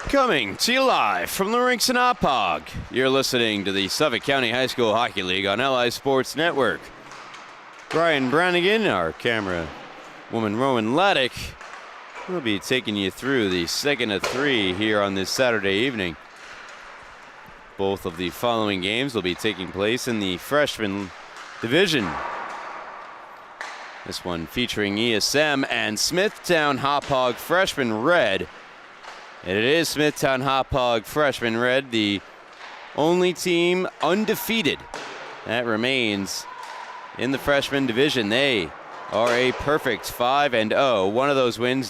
Coming to you live from the rinks in Hauppauge. You're listening to the Suffolk County High School Hockey League on LI Sports Network. Brian Brannigan, our camera woman Rowan Laddick, will be taking you through the second of three here on this Saturday evening. Both of the following games will be taking place in the freshman division. This one featuring ESM and Smithtown Hauppauge Freshman Red. And it is Smithtown Hauppauge Freshman Red, the only team undefeated that remains in the freshman division. They are a perfect 5-0. One of those wins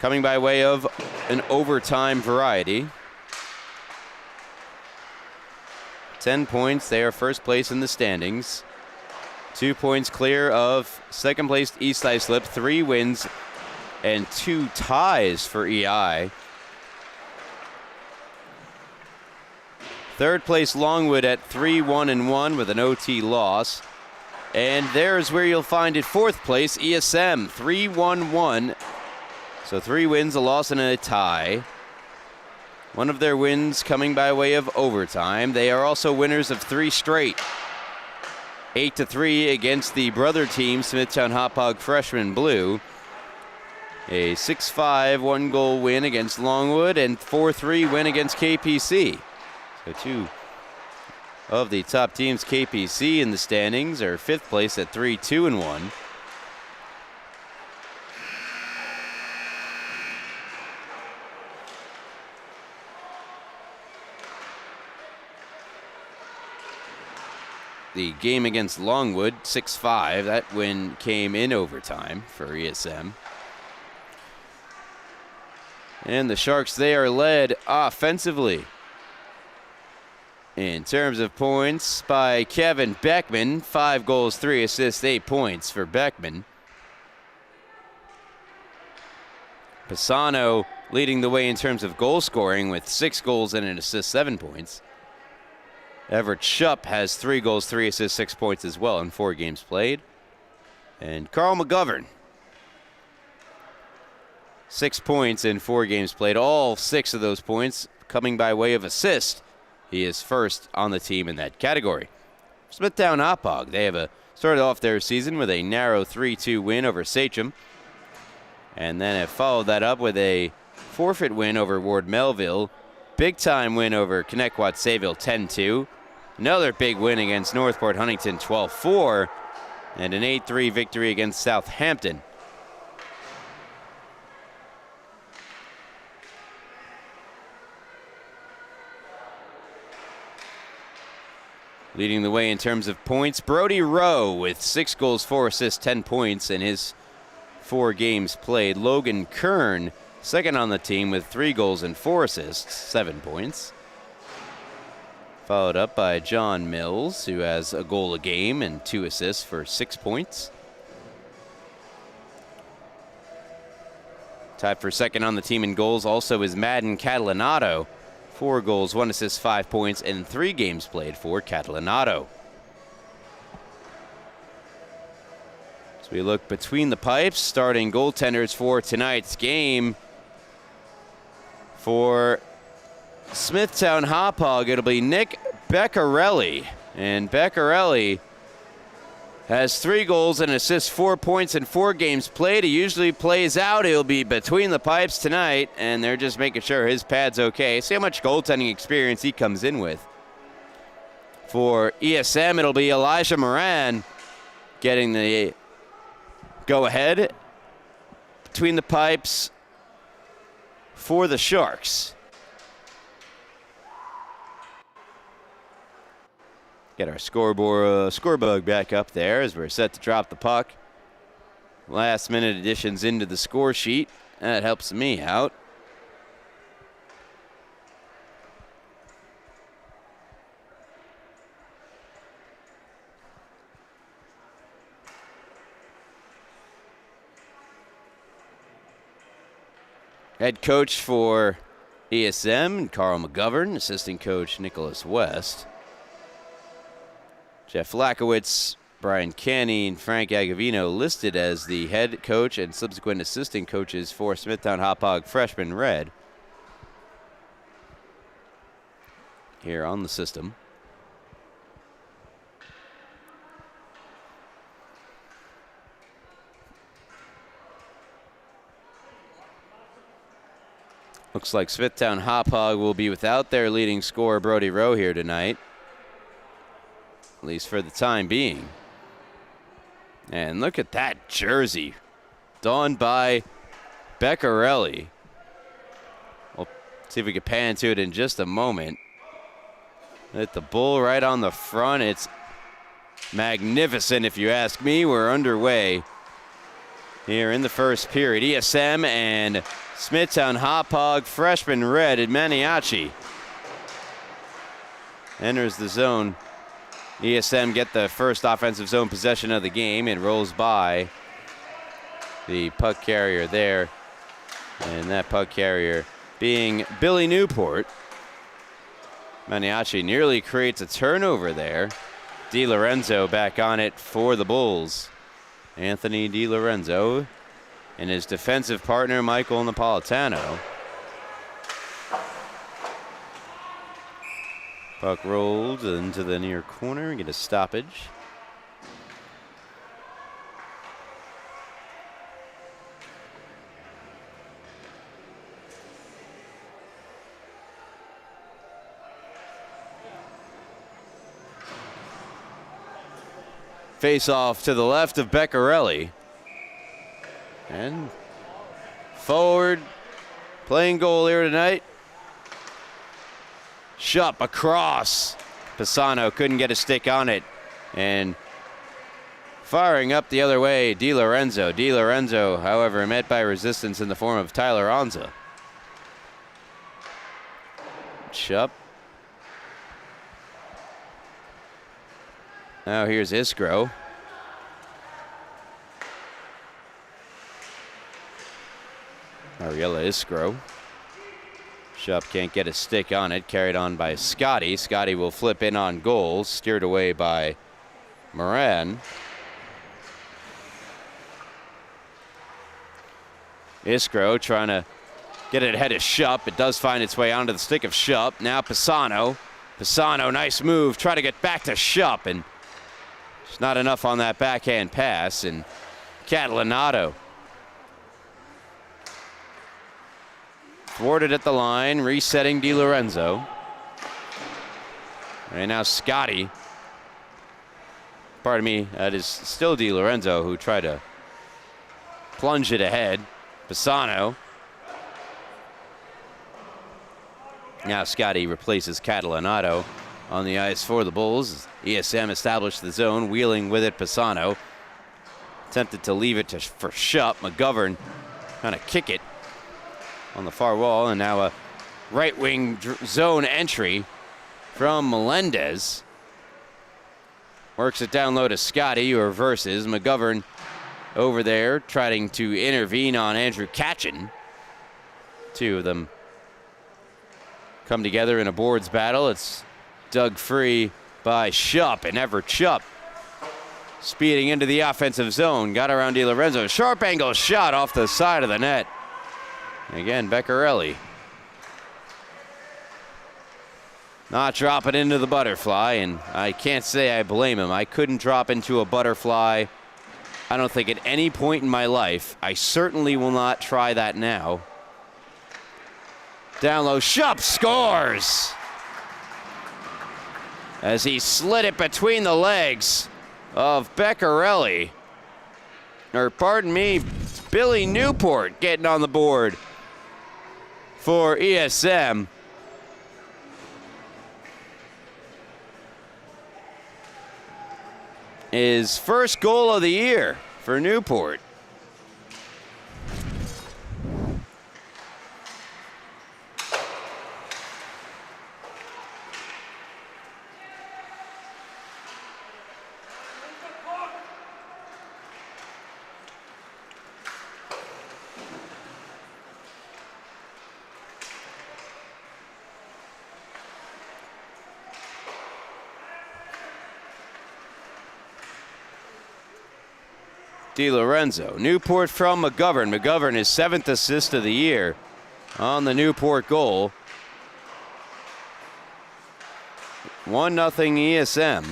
coming by way of an overtime variety. 10 points. They are first place in the standings. 2 points clear of second place East Islip. 3 wins and 2 ties for EI. Third place Longwood at 3-1-1 with an OT loss. And there's where you'll find it. Fourth place ESM 3-1-1. So 3 wins, a loss, and a tie. One of their wins coming by way of overtime. They are also winners of 3 straight. 8-3 against the brother team, Smithtown Hauppauge Freshman Blue. A 6-5 one-goal win against Longwood and 4-3 win against KPC. So 2 of the top teams, KPC in the standings, are 5th place at 3-2-1. The game against Longwood, 6-5. That win came in overtime for ESM. And the Sharks, they are led offensively in terms of points by Kevin Beckman. 5 goals, 3 assists, 8 points for Beckman. Pisano leading the way in terms of goal scoring with 6 goals and an assist, 7 points. Everett Shupp has 3 goals, 3 assists, 6 points as well in 4 games played. And Carl McGovern, 6 points in 4 games played. All 6 of those points coming by way of assist. He is first on the team in that category. Smithtown Hauppauge, they have started off their season with a narrow 3-2 win over Sachem. And then have followed that up with a forfeit win over Ward Melville. Big time win over Connecticut Sayville 10-2. Another big win against Northport Huntington 12-4. And an 8-3 victory against Southampton. Leading the way in terms of points, Brody Rowe with 6 goals, 4 assists, 10 points in his 4 games played. Logan Kern, second on the team with 3 goals and 4 assists, 7 points. Followed up by John Mills, who has a goal a game and 2 assists for 6 points. Tied for second on the team in goals also is Madden Catalanato. 4 goals, 1 assist, 5 points, and 3 games played for Catalanato. So we look between the pipes, starting goaltenders for tonight's game. For Smithtown Hauppauge, it'll be Nick Beccarelli. And Beccarelli has 3 goals and assists, 4 points in 4 games played. He usually plays out. He'll be between the pipes tonight, and they're just making sure his pad's okay. See how much goaltending experience he comes in with. For ESM, it'll be Elijah Moran getting the go-ahead between the pipes for the Sharks. Get our scoreboard back up there as we're set to drop the puck. Last minute additions into the score sheet. That helps me out. Head coach for ESM, Carl McGovern. Assistant coach, Nicholas West. Jeff Lakowitz, Brian Canny, and Frank Agavino listed as the head coach and subsequent assistant coaches for Smithtown Hauppauge Freshman Red. here on the system. Looks like Smithtown Hauppauge will be without their leading scorer, Brody Rowe, here tonight, at least for the time being. And look at that jersey, donned by Beccarelli. We'll see if we can pan to it in just a moment. Hit the bull right on the front. It's magnificent, if you ask me. We're underway here in the first period. ESM and Smithtown Hauppauge, freshman red at Maniaci. Enters the zone. ESM get the first offensive zone possession of the game. It rolls by the puck carrier there. And that puck carrier being Billy Newport. Maniaci nearly creates a turnover there. DiLorenzo back on it for the Bulls. Anthony DiLorenzo and his defensive partner, Michael Napolitano. Puck rolled into the near corner, get a stoppage. Face off to the left of Beccarelli. And forward, playing goal here tonight. Shup across. Pisano couldn't get a stick on it. And firing up the other way, DiLorenzo. DiLorenzo, however, met by resistance in the form of Tyler Onza. Shup. Now here's Iskro. Ariella Iskro. Shup can't get a stick on it. Carried on by Scotty. Scotty will flip in on goal. Steered away by Moran. Iskro trying to get it ahead of Shup. It does find its way onto the stick of Shup. Now Pisano. Pisano, nice move. Try to get back to Shup, and it's not enough on that backhand pass. And Catalanato thwarted at the line, resetting DiLorenzo. And now Scotty. Pardon me, that is still DiLorenzo who tried to plunge it ahead. Pisano. Now Scotty replaces Catalanato on the ice for the Bulls. ESM established the zone, wheeling with it Pisano. Attempted to leave it for Shup. McGovern trying to kick it on the far wall, and now a right wing zone entry from Melendez. Works it down low to Scotty, who reverses. McGovern over there trying to intervene on Andrew Katchen. Two of them come together in a boards battle. It's dug free by Shup, and Everett Shup speeding into the offensive zone. Got around DiLorenzo. Sharp angle shot off the side of the net. Again, Beccarelli not dropping into the butterfly, and I can't say I blame him. I couldn't drop into a butterfly, I don't think, at any point in my life. I certainly will not try that now. Down low, Shup scores! As he slid it between the legs of Beccarelli. Or pardon me, Billy Newport getting on the board for ESM. His first goal of the year for Newport. DiLorenzo. Newport from McGovern. McGovern, his 7th assist of the year on the Newport goal. 1-0 ESM.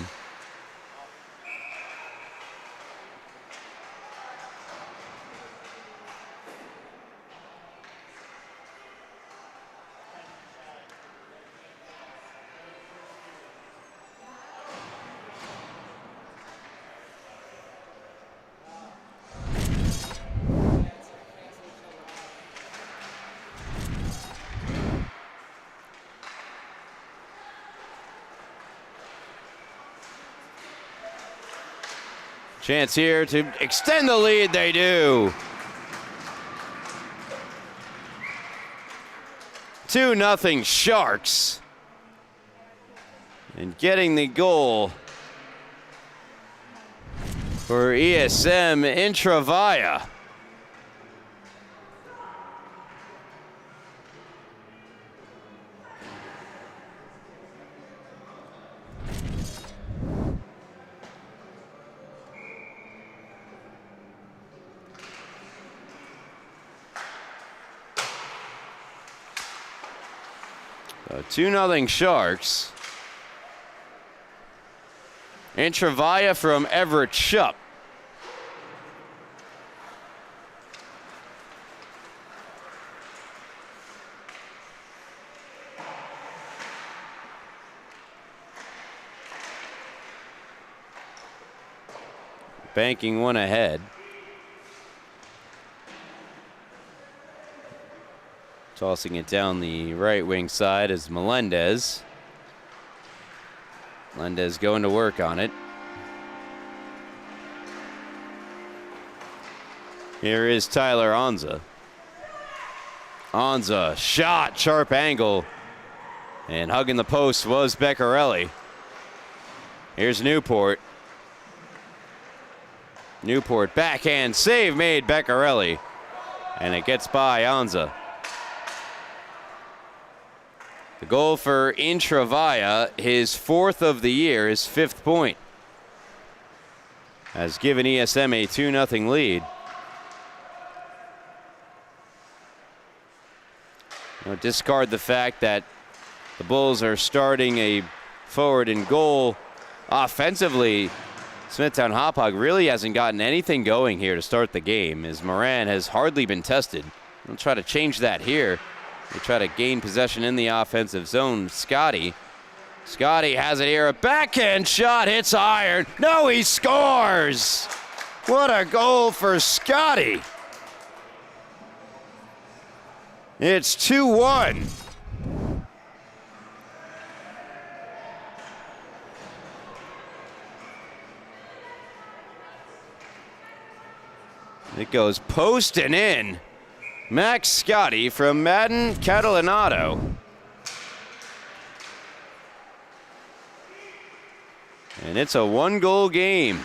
Chance here to extend the lead, they do. 2-0 Sharks. And getting the goal for ESM Intravaya. So 2-0 Sharks. Intravaya from Everett Shupp. Banking one ahead. Tossing it down the right wing side is Melendez. Melendez going to work on it. Here is Tyler Onza. Onza, shot, sharp angle. And hugging the post was Beccarelli. Here's Newport. Newport backhand save made Beccarelli. And it gets by Onza. The goal for Intravaya, his 4th of the year, his 5th point, has given ESM a 2-0 lead. Now discard the fact that the Bulls are starting a forward and goal. Offensively, Smithtown Hauppauge really hasn't gotten anything going here to start the game, as Moran has hardly been tested. We'll try to change that here. They try to gain possession in the offensive zone. Scotty has it here. A backhand shot hits iron. No, he scores! What a goal for Scotty. It's 2-1. It goes post and in. Max Scotty from Madden Catalinato. And it's a 1-goal game.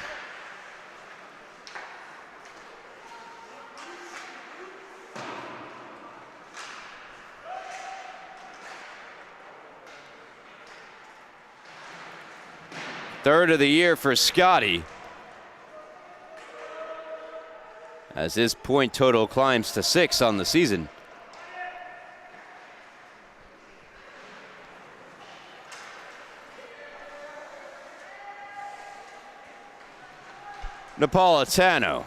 Third of the year for Scotty, as his point total climbs to 6 on the season. Napolitano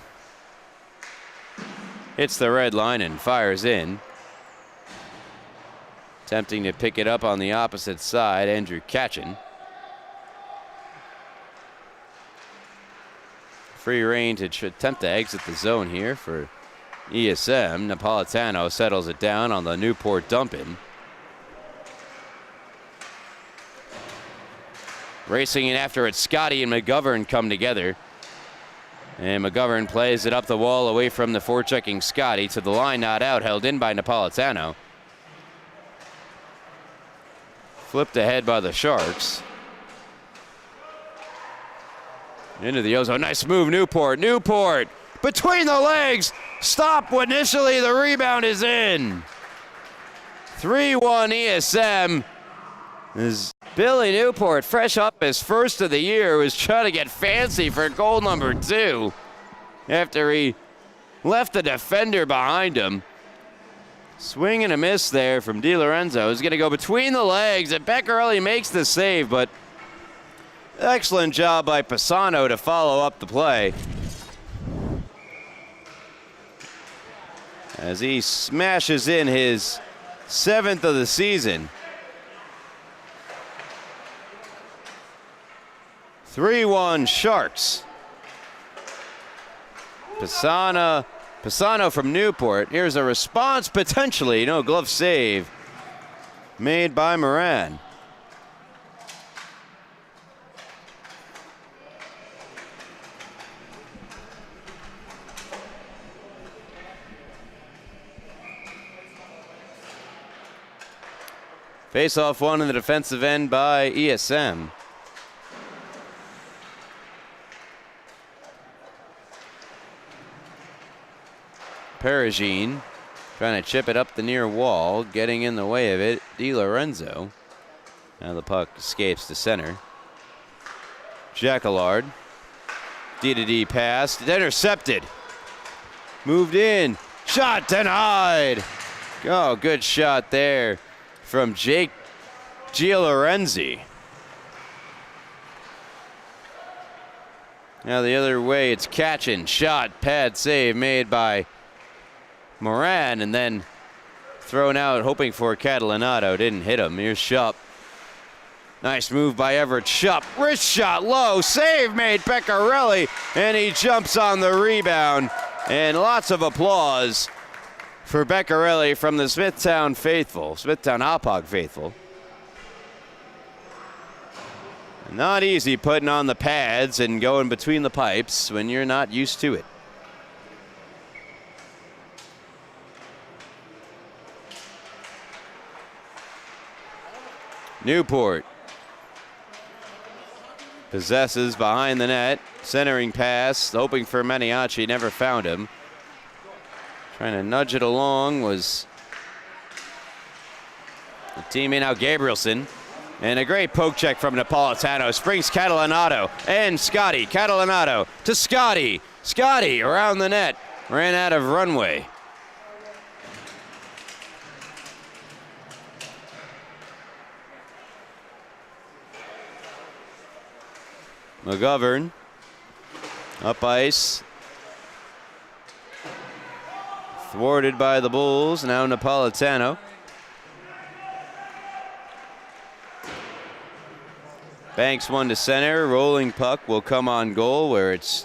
hits the red line and fires in. Attempting to pick it up on the opposite side, Andrew Katchen. Free rein to attempt to exit the zone here for ESM. Napolitano settles it down on the Newport dump-in. Racing in after it, Scotty and McGovern come together. And McGovern plays it up the wall away from the forechecking Scotty to the line, not out, held in by Napolitano. Flipped ahead by the Sharks. Into the ozone. Nice move, Newport. Newport between the legs. Stop initially. The rebound is in. 3-1 ESM. As Billy Newport, fresh up his 1st of the year, was trying to get fancy for goal number 2 after he left the defender behind him. Swing and a miss there from Di Lorenzo. Is going to go between the legs, and Beccarelli makes the save, but Excellent job by Pisano to follow up the play, as he smashes in his 7th of the season. 3-1 Sharks. Pisano from Newport. Here's a response, potentially. No glove save made by Moran. Face-off one in the defensive end by ESM. Perigine trying to chip it up the near wall, getting in the way of it. Di Lorenzo. Now the puck escapes to center. Jacquelard. D-to-D pass. Intercepted. Moved in. Shot denied. Oh, good shot there from Jake Gialorenzi. Now the other way, it's Kachin. Shot, pad save made by Moran, and then thrown out, hoping for Catalanato. Didn't hit him. Here's Shupp. Nice move by Everett Shupp. Wrist shot low. Save made Beccarelli, and he jumps on the rebound. And lots of applause for Beccarelli from the Smithtown faithful, Smithtown Hauppauge faithful. Not easy putting on the pads and going between the pipes when you're not used to it. Newport possesses behind the net, centering pass, hoping for Maniaci, never found him. Trying to nudge it along was the teammate now, Gabrielson. And a great poke check from Napolitano. Springs Catalanato and Scotty. Catalanato to Scotty. Scotty around the net. Ran out of runway. McGovern up ice. Thwarted by the Bulls. Now Napolitano. Banks one to center. Rolling puck will come on goal where it's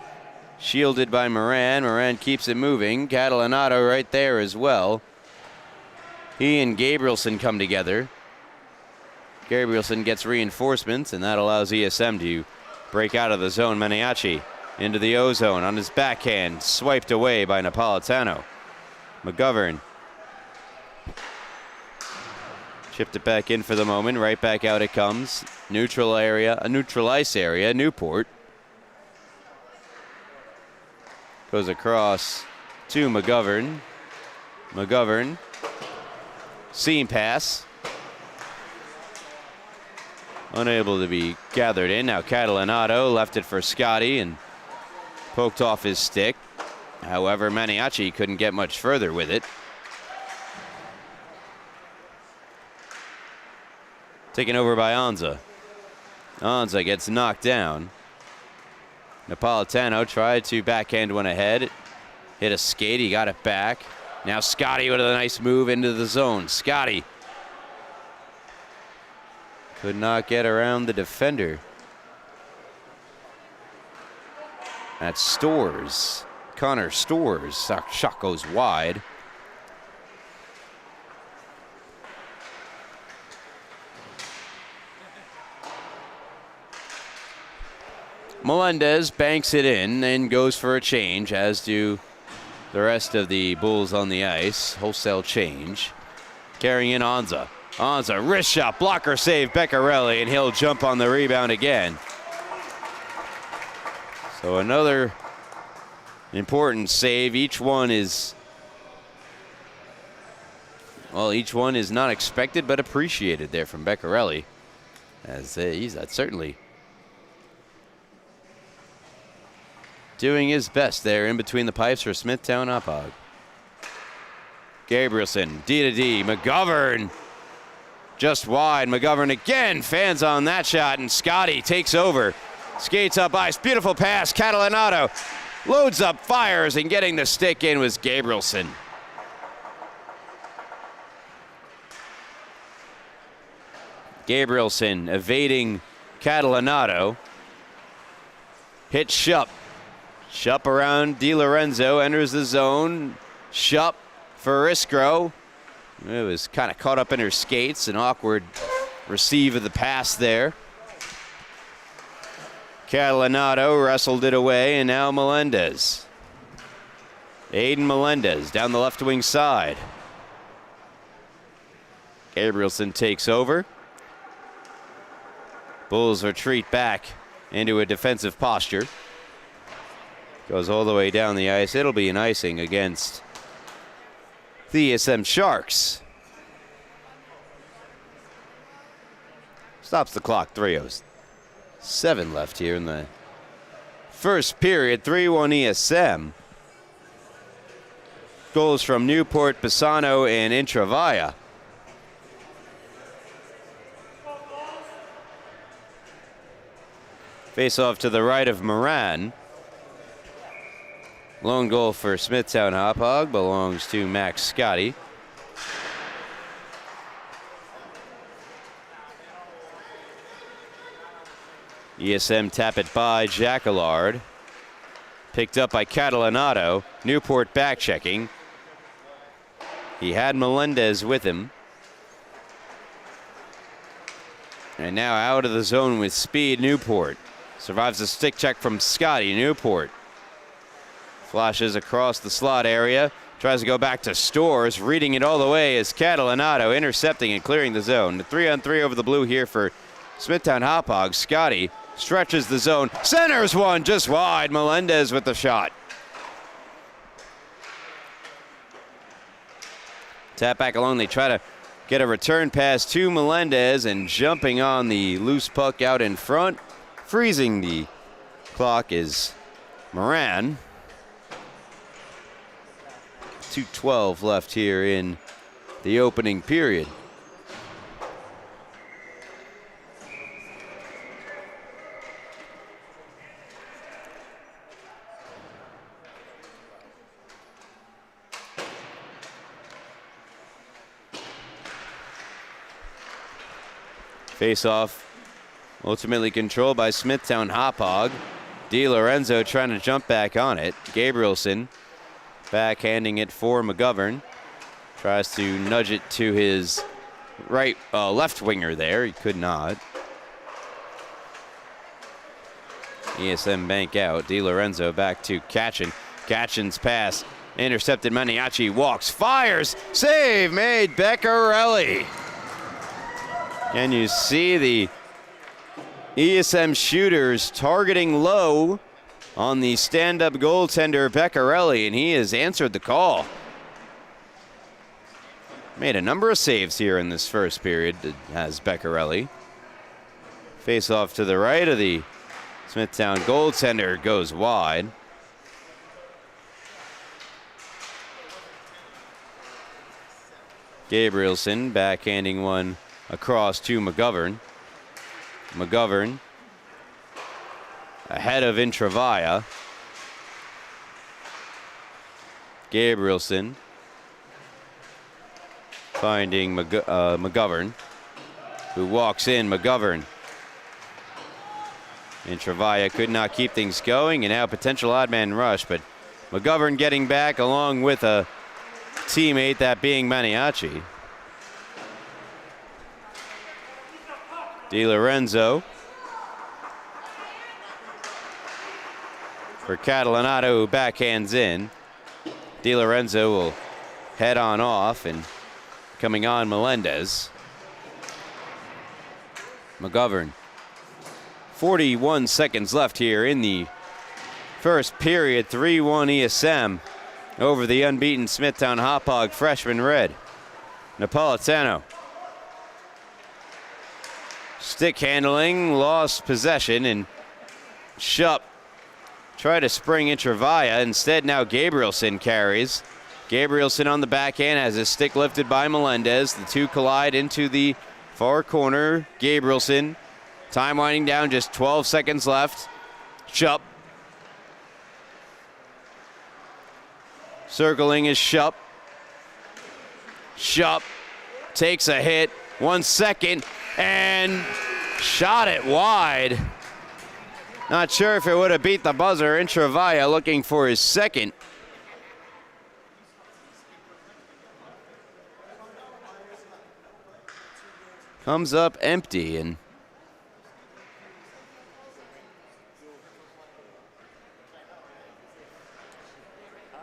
shielded by Moran. Moran keeps it moving. Catalanato right there as well. He and Gabrielson come together. Gabrielson gets reinforcements, and that allows ESM to break out of the zone. Maniaci into the O-zone on his backhand. Swiped away by Napolitano. McGovern chipped it back in for the moment. Right back out it comes. Neutral area, a neutral ice area. Newport goes across to McGovern. McGovern, seam pass. Unable to be gathered in. Now Catalanato left it for Scotty and poked off his stick. However, Maniaci couldn't get much further with it. Taken over by Anza. Anza gets knocked down. Napolitano tried to backhand one ahead. Hit a skate, he got it back. Now Scotty with a nice move into the zone. Scotty could not get around the defender. That's Stores. Connor Stores. Shot goes wide. Melendez banks it in and goes for a change, as do the rest of the Bulls on the ice. Wholesale change. Carrying in Anza. Anza, wrist shot, blocker save, Beccarelli, and he'll jump on the rebound again. So another important save. Each one is not expected but appreciated there from Beccarelli, as he's certainly doing his best there in between the pipes for Smithtown Hauppauge. Gabrielson, D-to-D, McGovern just wide. McGovern again, fans on that shot, and Scotty takes over Skates up ice. Beautiful pass. Catalanato loads up, fires, and getting the stick in was Gabrielson. Gabrielson evading Catalanato. Hit Shupp. Shupp around DiLorenzo, enters the zone. Shupp for Iskro. It was kind of caught up in her skates. An awkward receive of the pass there. Catalanato wrestled it away, and now Melendez. Aiden Melendez down the left wing side. Gabrielson takes over. Bulls retreat back into a defensive posture. Goes all the way down the ice. It'll be an icing against the ESM Sharks. Stops the clock. 3:07 left here in the first period. 3-1 ESM. Goals from Newport, Pisano, and Intravaya. Face off to the right of Moran. Lone goal for Smithtown Hauppauge belongs to Max Scotty. ESM tap it by Jacquelard. Picked up by Catalanato. Newport back checking. He had Melendez with him. And now out of the zone with speed, Newport. Survives a stick check from Scotty. Newport flashes across the slot area. Tries to go back to Stores. Reading it all the way is Catalanato, intercepting and clearing the zone. 3-on-3 over the blue here for Smithtown Hauppauge. Scotty stretches the zone. Centers one just wide. Melendez with the shot. Tap back along. They try to get a return pass to Melendez, and jumping on the loose puck out in front. Freezing the clock is Moran. 2:12 left here in the opening period. Face-off ultimately controlled by Smithtown Hauppauge. DiLorenzo trying to jump back on it. Gabrielson backhanding it for McGovern. Tries to nudge it to his left winger there. He could not. ESM bank out. DiLorenzo back to Katchen. Katchen's pass intercepted. Maniaci walks, fires, save made. Beccarelli. Can you see the ESM shooters targeting low on the stand-up goaltender Beccarelli, and he has answered the call. Made a number of saves here in this first period, has Beccarelli. Face off to the right of the Smithtown goaltender, goes wide. Gabrielson backhanding one across to McGovern. McGovern ahead of Intravaya. Gabrielson finding McGovern, who walks in. McGovern. Intravaya could not keep things going, and now potential odd man rush, but McGovern getting back along with a teammate, that being Maniaci. DiLorenzo for Catalanato, who backhands in. DiLorenzo will head on off, and coming on Melendez. McGovern. 41 seconds left here in the first period. 3-1 ESM over the unbeaten Smithtown Hauppauge freshman red. Napolitano. Stick handling, lost possession, and Shupp tried to spring Intravaya. Instead, now Gabrielson carries. Gabrielson on the backhand has his stick lifted by Melendez. The two collide into the far corner. Gabrielson Time winding down, just 12 seconds left. Schupp. Circling is Schupp. Schupp takes a hit. 1 second, and shot it wide. Not sure if it would have beat the buzzer. Intravaya looking for his second. Comes up empty, and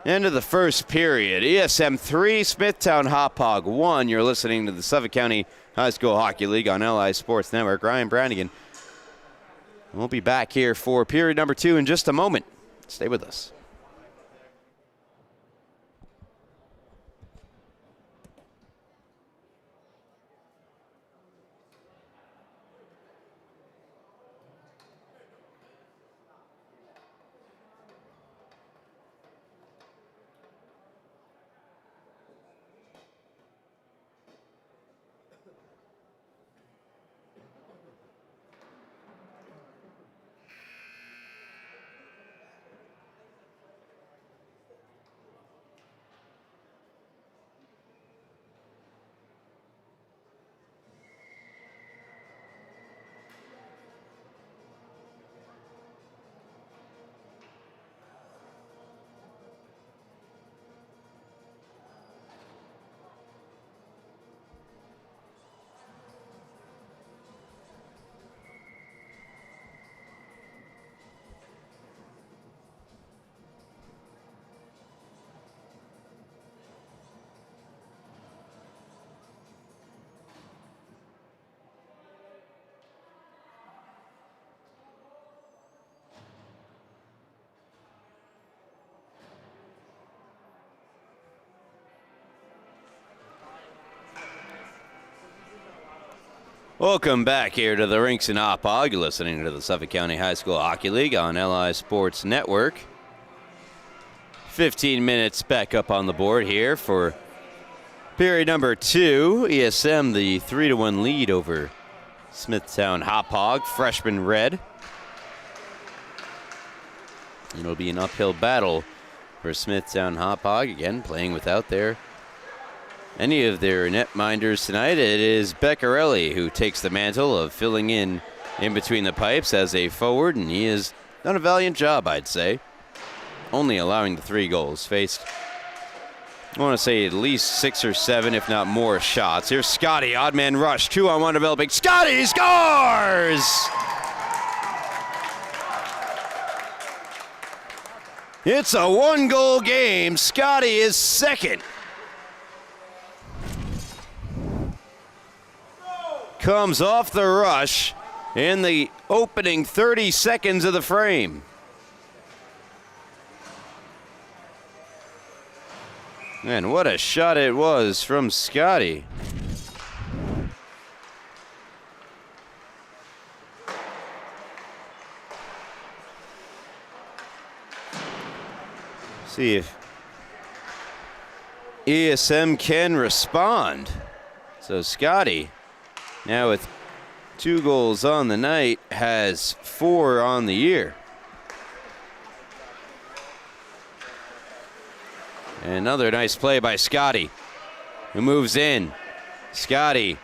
end of the first period. ESM 3, Smithtown Hauppauge 1. You're listening to the Suffolk County High School Hockey League on LI Sports Network. Ryan Brannigan. We'll be back here for period number 2 in just a moment. Stay with us. Welcome back here to the rinks in Hauppauge. You're listening to the Suffolk County High School Hockey League on LI Sports Network. 15 minutes back up on the board here for period number 2. ESM the 3-1 lead over Smithtown Hauppauge, freshman red. It'll be an uphill battle for Smithtown Hauppauge, again playing without any of their netminders tonight. It is Beccarelli who takes the mantle of filling in between the pipes as a forward, and he has done a valiant job, I'd say. Only allowing the 3 goals. Faced, I want to say, at least 6 or 7, if not more, shots. Here's Scotty, odd man rush, 2-on-1 developing. Scotty scores! It's a 1-goal game. Scotty is second. Comes off the rush in the opening 30 seconds of the frame. And what a shot it was from Scotty. See if ESM can respond. So Scotty, now with 2 goals on the night, has 4 on the year. And another nice play by Scotty, who moves in. Scotty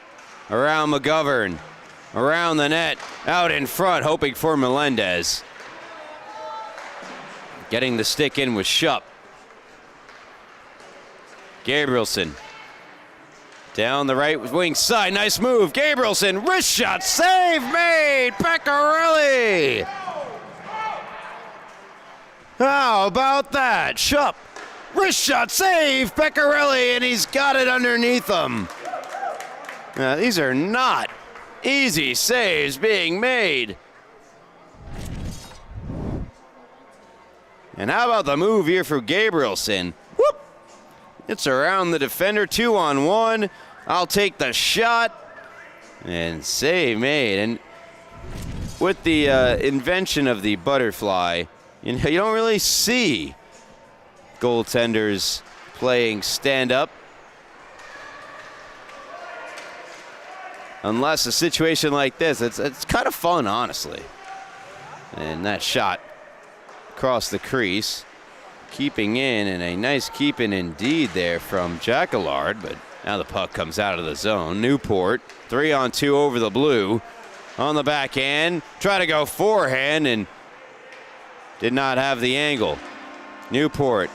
around McGovern, around the net, out in front, hoping for Melendez. Getting the stick in with Schupp. Gabrielson. Down the right wing side, nice move. Gabrielson, wrist shot, save made, Beccarelli. How about that? Schupp, wrist shot, save, Beccarelli, and he's got it underneath him. Now, these are not easy saves being made. And how about the move here for Gabrielson? Whoop! It's around the defender, 2-on-1. I'll take the shot, and save made. And with the invention of the butterfly, you don't really see goaltenders playing stand-up. unless a situation like this, it's kind of fun, honestly. And that shot across the crease, keeping in, and a nice keep-in indeed there from Jacquelard, but now the puck comes out of the zone. Newport, 3-on-2 over the blue. On the backhand, try to go forehand and did not have the angle. Newport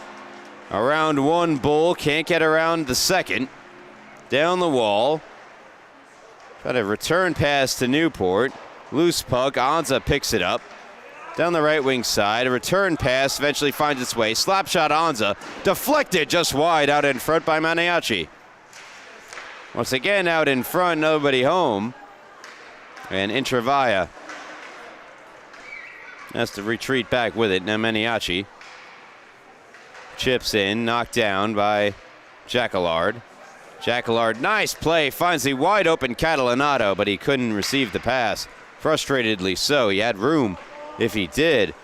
around one bull, can't get around the second. Down the wall. Try to return pass to Newport. Loose puck, Anza picks it up. Down the right wing side, a return pass eventually finds its way. Slap shot Anza, deflected just wide out in front by Maniaci. Once again out in front, nobody home. And Intravaya has to retreat back with it. Now Maniaci chips in, knocked down by Jacquelard. Jacquelard, nice play, finds the wide open Catalanato, but he couldn't receive the pass. Frustratedly so, he had room if he did.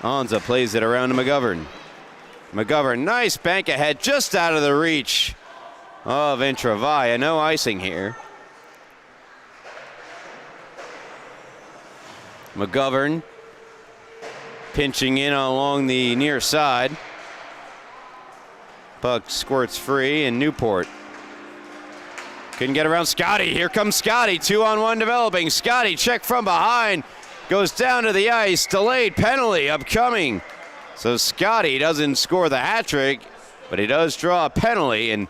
Anza plays it around to McGovern. McGovern, nice bank ahead, just out of the reach of Intravaya. No icing here. McGovern pinching in along the near side. Puck squirts free, and Newport couldn't get around Scotty. Here comes Scotty, 2-on-1 developing. Scotty check from behind, goes down to the ice, delayed penalty upcoming. So Scotty doesn't score the hat trick, but he does draw a penalty, and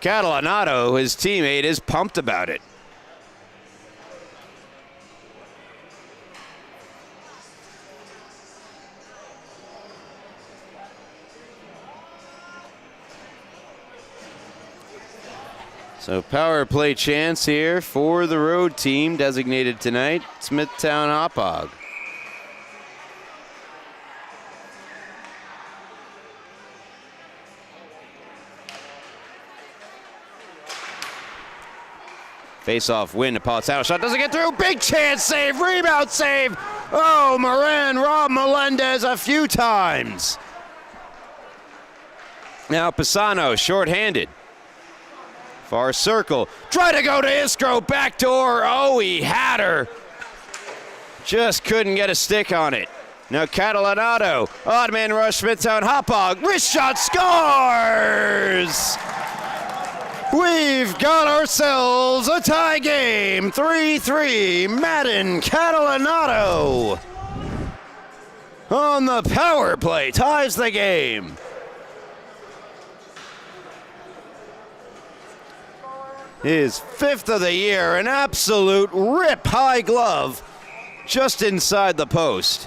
Catalanato, his teammate, is pumped about it. So power play chance here for the road team designated tonight, Smithtown Hauppauge. Face-off win, Napolitano shot doesn't get through, big chance save, rebound save. Oh, Moran robbed Melendez a few times. Now Pisano shorthanded. Far circle, try to go to Iskro, backdoor, oh, he had her. Just couldn't get a stick on it. Now Catalanato, odd man rush, Smithtown, Hauppauge, wrist shot, scores! We've got ourselves a tie game, 3-3, Madden Catalanato on the power play, ties the game. His 5th of the year, an absolute rip high glove just inside the post.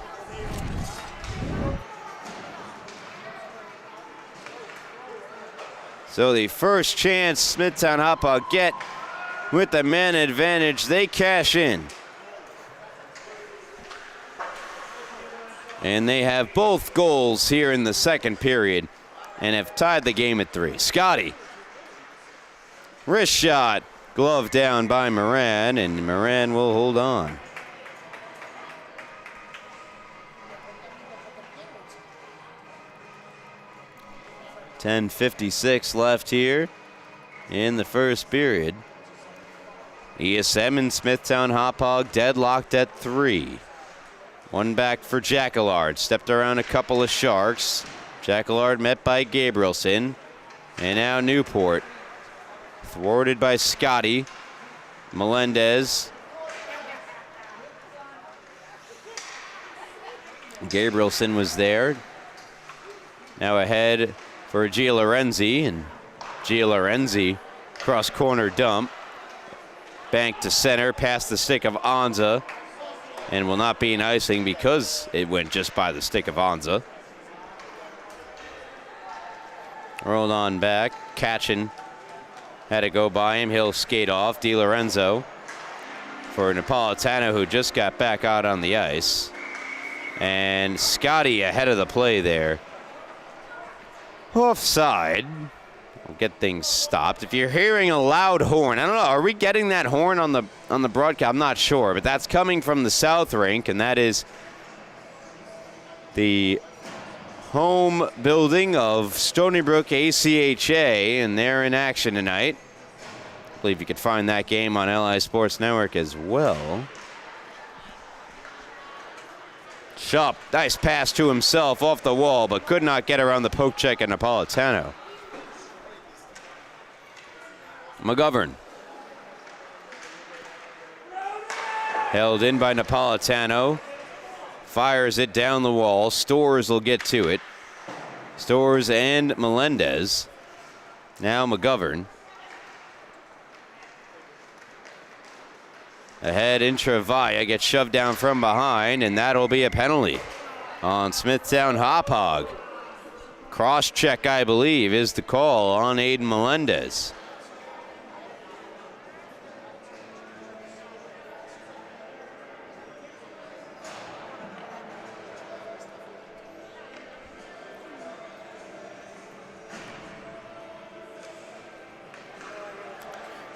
So the first chance Smithtown Hauppauge get with the man advantage, they cash in. And they have both goals here in the second period and have tied the game at 3. Scotty. Wrist shot, glove down by Moran, and Moran will hold on. .56 left here in the first period. ESM and Smithtown Hauppauge deadlocked at 3. One back for Jacquelard, stepped around a couple of Sharks. Jacquelard met by Gabrielson, and now Newport. Thwarted by Scotty. Melendez. Gabrielson was there. Now ahead for Gia Lorenzi, and Gia Lorenzi cross corner dump. Bank to center, past the stick of Anza, and will not be an icing because it went just by the stick of Anza. Rolled on back, Katchen had to go by him. He'll skate off. Di Lorenzo for Napolitano, who just got back out on the ice. And Scotty ahead of the play there. Offside. We'll get things stopped. If you're hearing a loud horn, I don't know, are we getting that horn on the broadcast? I'm not sure, but that's coming from the South Rink, and that is the home building of Stony Brook ACHA, and they're in action tonight. believe you could find that game on LI Sports Network as well. Schupp, nice pass to himself off the wall, but could not get around the poke check at Napolitano. McGovern. Held in by Napolitano. Fires it down the wall. Storrs will get to it. Storrs and Melendez. Now McGovern. Ahead, Intravaya gets shoved down from behind, and that'll be a penalty on Smithtown Hauppauge. Cross check, I believe, is the call on Aiden Melendez.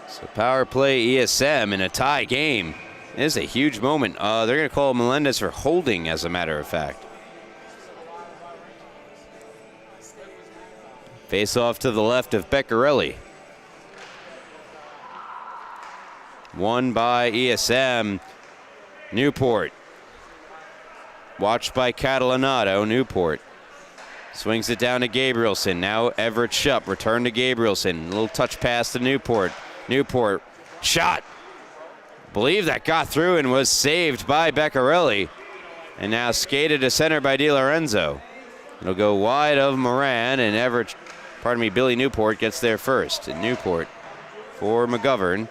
So power play ESM in a tie game. It is a huge moment. They're going to call Melendez for holding, as a matter of fact. Face off to the left of Beccarelli. Won by ESM. Newport. Watched by Catalanato. Newport. Swings it down to Gabrielson. Now Everett Schupp. Return to Gabrielson. A little touch pass to Newport. Newport shot. Believe that got through and was saved by Beccarelli. And now skated to center by DiLorenzo. It'll go wide of Moran, and Billy Newport gets there first. And Newport for McGovern.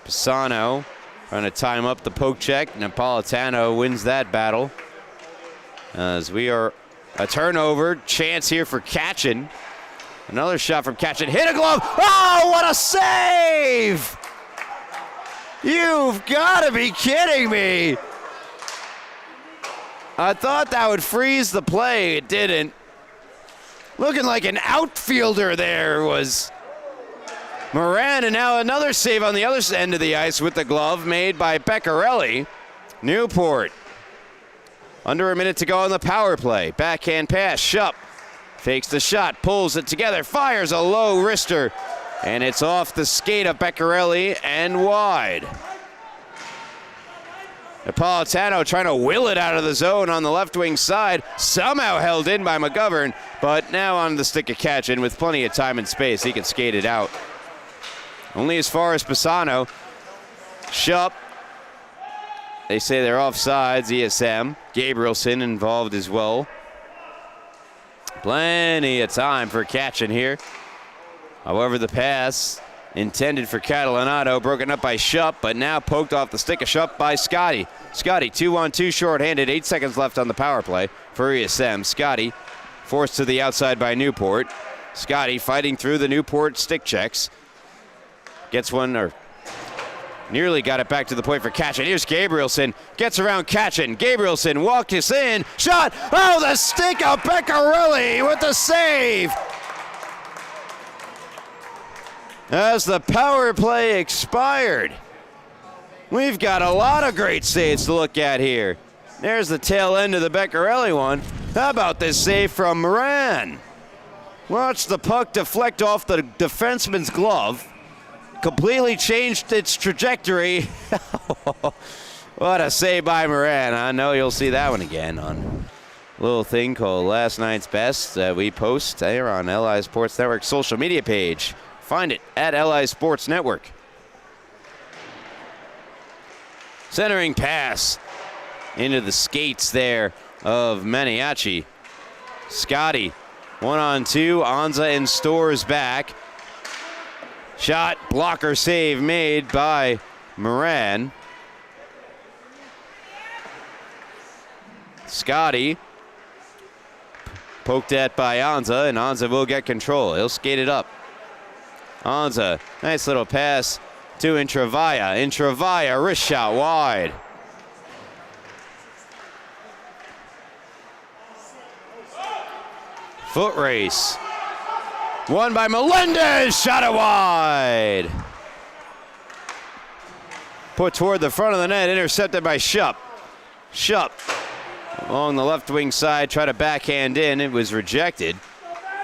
Pisano trying to time up the poke check. Napolitano wins that battle. As we are a turnover. Chance here for Katchen. Another shot from Katchen. Hit a glove. Oh, what a save! You've got to be kidding me. I thought that would freeze the play. It didn't. Looking like an outfielder there was Moran, and now another save on the other end of the ice with the glove made by Beccarelli. Newport. Under a minute to go on the power play. Backhand pass. Schupp fakes the shot, pulls it together, fires a low wrister, and it's off the skate of Beccarelli and wide. Napolitano trying to will it out of the zone on the left wing side, somehow held in by McGovern, but now on the stick of Katchen with plenty of time and space. He can skate it out. Only as far as Pisano. Schupp. They say they're offsides, ESM. Gabrielson involved as well. Plenty of time for Katchen here. However, the pass intended for Catalanato, broken up by Schupp, but now poked off the stick of Schupp by Scotty. Scotty, 2-on-2 shorthanded, 8 seconds left on the power play for ESM. Scotty forced to the outside by Newport. Scotty fighting through the Newport stick checks. Gets one, or nearly got it back to the point for Katchen. Here's Gabrielson. Gets around Katchen. Gabrielson walked us in. Shot. Oh, the stick of Beccarelli with the save. As the power play expired. We've got a lot of great saves to look at here. There's the tail end of the Beccarelli one. How about this save from Moran? Watch the puck deflect off the defenseman's glove. Completely changed its trajectory. What a save by Moran. I know you'll see that one again on a little thing called Last Night's Best that we post there on LI Sports Network social media page. Find it at LI Sports Network. Centering pass into the skates there of Maniaci. Scotty, 1-on-2. Anza and Storrs back. Shot, blocker save made by Moran. Scotty poked at by Anza, and Anza will get control. He'll skate it up. Anza, nice little pass to Intravaya. Intravaya, wrist shot wide. Foot race. Won by Melendez, shot it wide. Put toward the front of the net, intercepted by Schupp. Schupp along the left wing side, tried to backhand in, it was rejected.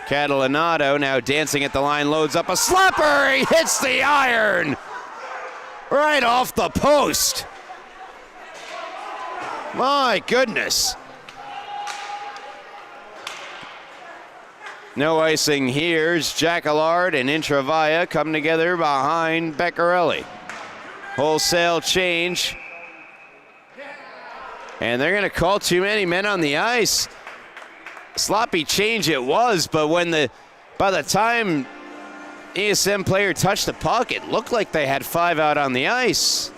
Catalanato now dancing at the line, loads up a slapper. He hits the iron right off the post. My goodness. No icing here. Jacquillard and Intravia come together behind Beccarelli. Wholesale change. And they're going to call too many men on the ice. Sloppy change it was, but by the time ESM player touched the puck, it looked like they had 5 out on the ice.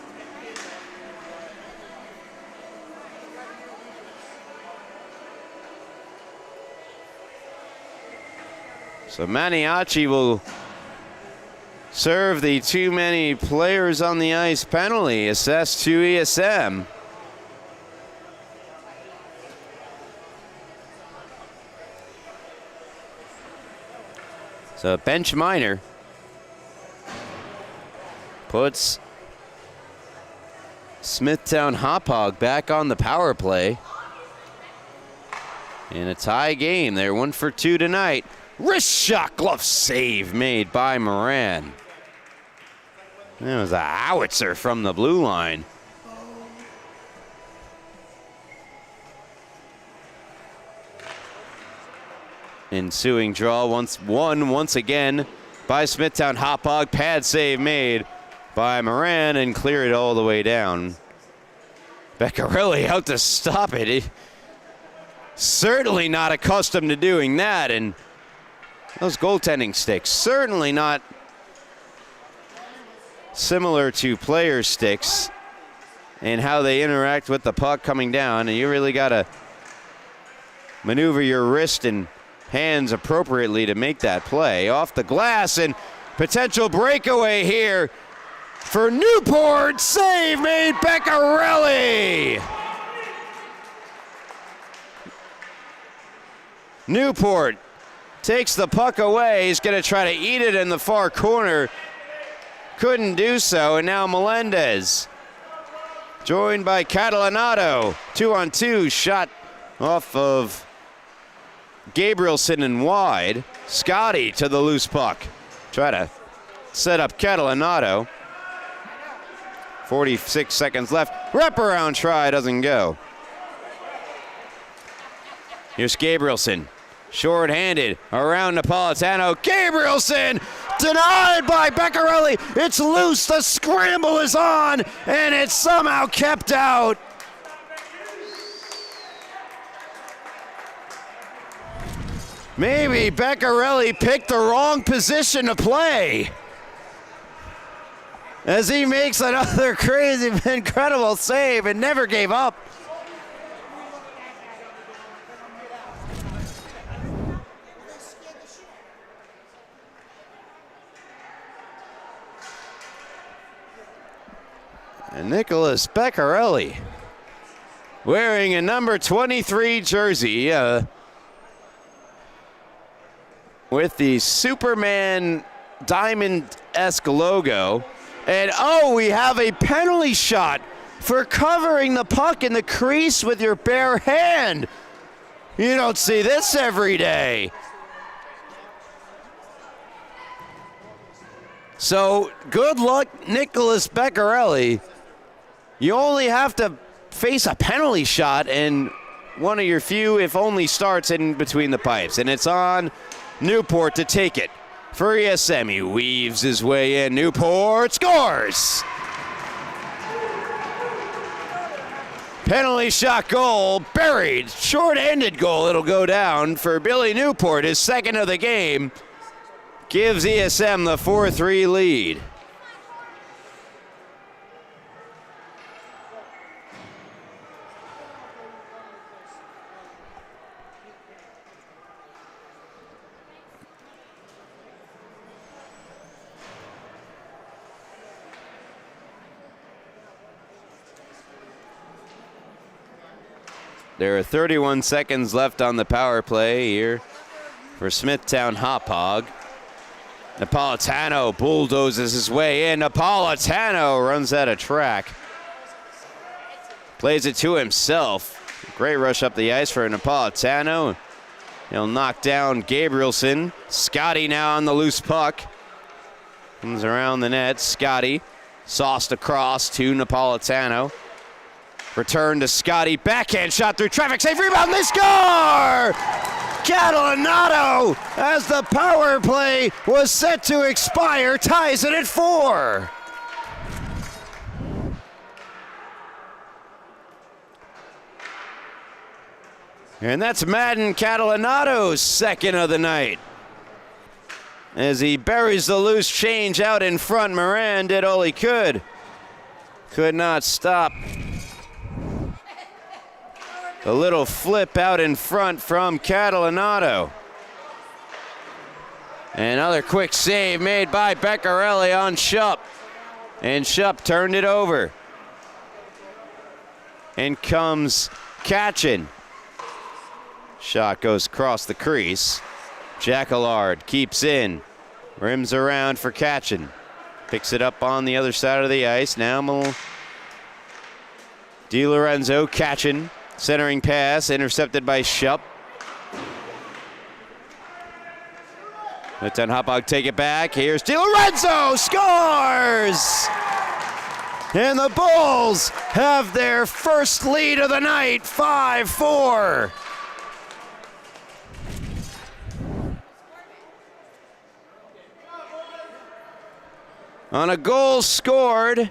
So Maniaci will serve the too many players on the ice penalty, assessed to ESM. So bench Minor puts Smithtown Hauppauge back on the power play. In a tie game, they're 1 for 2 tonight. Wrist shot glove save made by Moran. That was a howitzer from the blue line. Ensuing draw once again by Smithtown Hauppauge. Pad save made by Moran and clear it all the way down. Beccarelli out to stop it. He certainly not accustomed to doing that, and those goaltending sticks certainly not similar to player sticks and how they interact with the puck coming down, and you really got to maneuver your wrist and hands appropriately to make that play. Off the glass and potential breakaway here for Newport. Save made Beccarelli. Newport takes the puck away. He's going to try to eat it in the far corner. Couldn't do so, and now Melendez joined by Catalanato. 2-on-2 shot off of Gabrielson and wide. Scotty to the loose puck. Try to set up Catalanato. 46 seconds left. Wraparound try doesn't go. Here's Gabrielson. Short-handed around Napolitano. Gabrielson denied by Beccarelli. It's loose. The scramble is on, and it's somehow kept out. Maybe Beccarelli picked the wrong position to play as he makes another crazy, incredible save and never gave up. And Nicholas Beccarelli wearing a number 23 jersey with the Superman diamond-esque logo. And we have a penalty shot for covering the puck in the crease with your bare hand. You don't see this every day. So good luck, Nicholas Beccarelli. You only have to face a penalty shot and one of your few, if only, starts in between the pipes. And it's on Newport to take it. For ESM, he weaves his way in. Newport scores! Penalty shot goal, buried, short-handed goal. It'll go down for Billy Newport, his second of the game. Gives ESM the 4-3 lead. There are 31 seconds left on the power play here for Smithtown Hauppauge. Napolitano bulldozes his way in. Napolitano runs out of track. Plays it to himself. Great rush up the ice for Napolitano. He'll knock down Gabrielson. Scotty now on the loose puck. Comes around the net. Scotty sauced across to Napolitano. Return to Scotty. Backhand shot through traffic. Save, rebound. They score! Catalanato, as the power play was set to expire, ties it at 4. And that's Madden Catalanato's second of the night. As he buries the loose change out in front, Moran did all he could. Could not stop. A little flip out in front from Catalanato. Another quick save made by Beccarelli on Shupp. And Shupp turned it over. And comes Katchen. Shot goes across the crease. Jacquelard keeps in. Rims around for Katchen. Picks it up on the other side of the ice. Now DiLorenzo, Katchen. Centering pass, intercepted by Shupp. Let Hauppauge take it back. Here's DiLorenzo, scores! And the Bulls have their first lead of the night, 5-4. On a goal scored,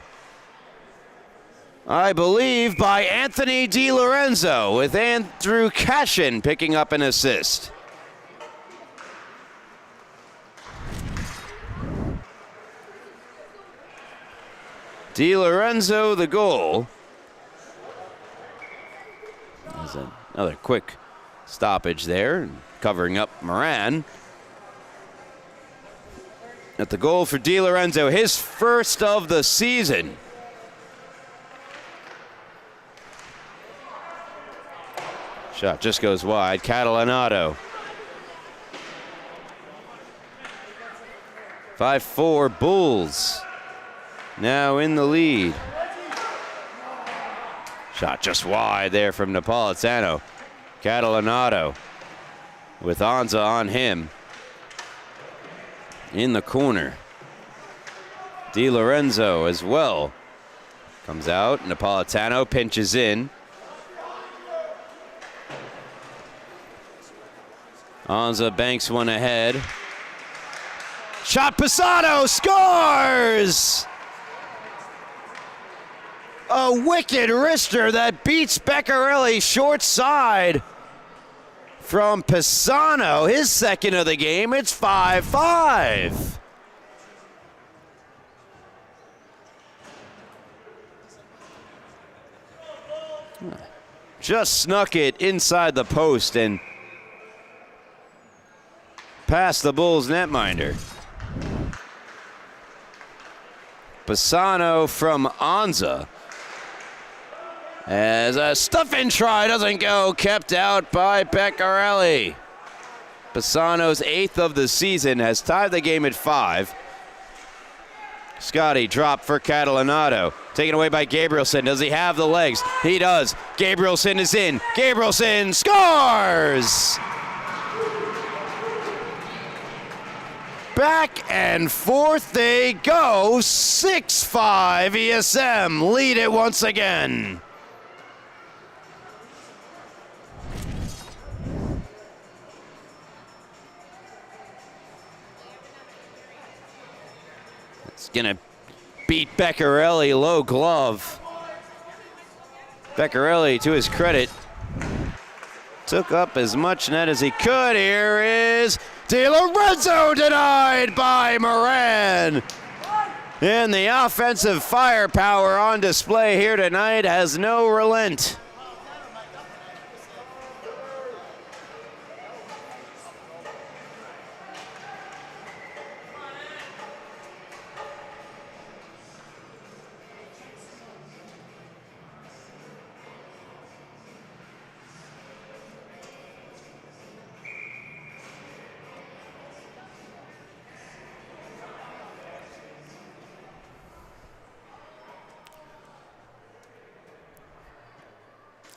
I believe, by Anthony DiLorenzo, with Andrew Katchen picking up an assist. DiLorenzo, the goal. There's another quick stoppage there, covering up Moran. At the goal for DiLorenzo, his first of the season. Shot just goes wide. Catalanato. 5-4 Bulls. Now in the lead. Shot just wide there from Napolitano. Catalanato with Anza on him. In the corner. DiLorenzo as well. Comes out. Napolitano pinches in. Anza banks one ahead. Shot, Pisano scores! A wicked wrister that beats Beccarelli short side from Pisano, his second of the game. It's 5-5. Just snuck it inside the post and past the Bulls netminder. Pisano from Anza. As a stuff-in try doesn't go, kept out by Beccarelli. Pisano's 8th of the season has tied the game at 5. Scotty dropped for Catalanato. Taken away by Gabrielson. Does he have the legs? He does. Gabrielson is in. Gabrielson scores! Back and forth they go. 6-5 ESM. Lead it once again. It's going to beat Beccarelli low glove. Beccarelli, to his credit, took up as much net as he could. Here is DiLorenzo, denied by Moran. And the offensive firepower on display here tonight has no relent.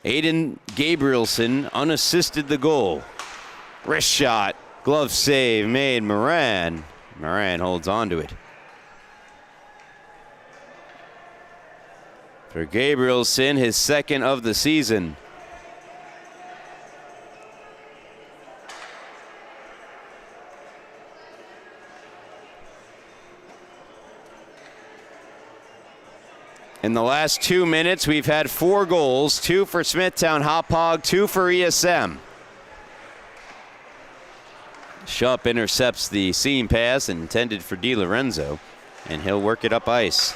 Aiden Gabrielson unassisted the goal. Wrist shot. Glove save made Moran. Moran holds on to it. For Gabrielson, his second of the season. In the last 2 minutes, we've had 4 goals, 2 for Smithtown Hauppauge, 2 for ESM. Schupp intercepts the seam pass intended for DiLorenzo, and he'll work it up ice.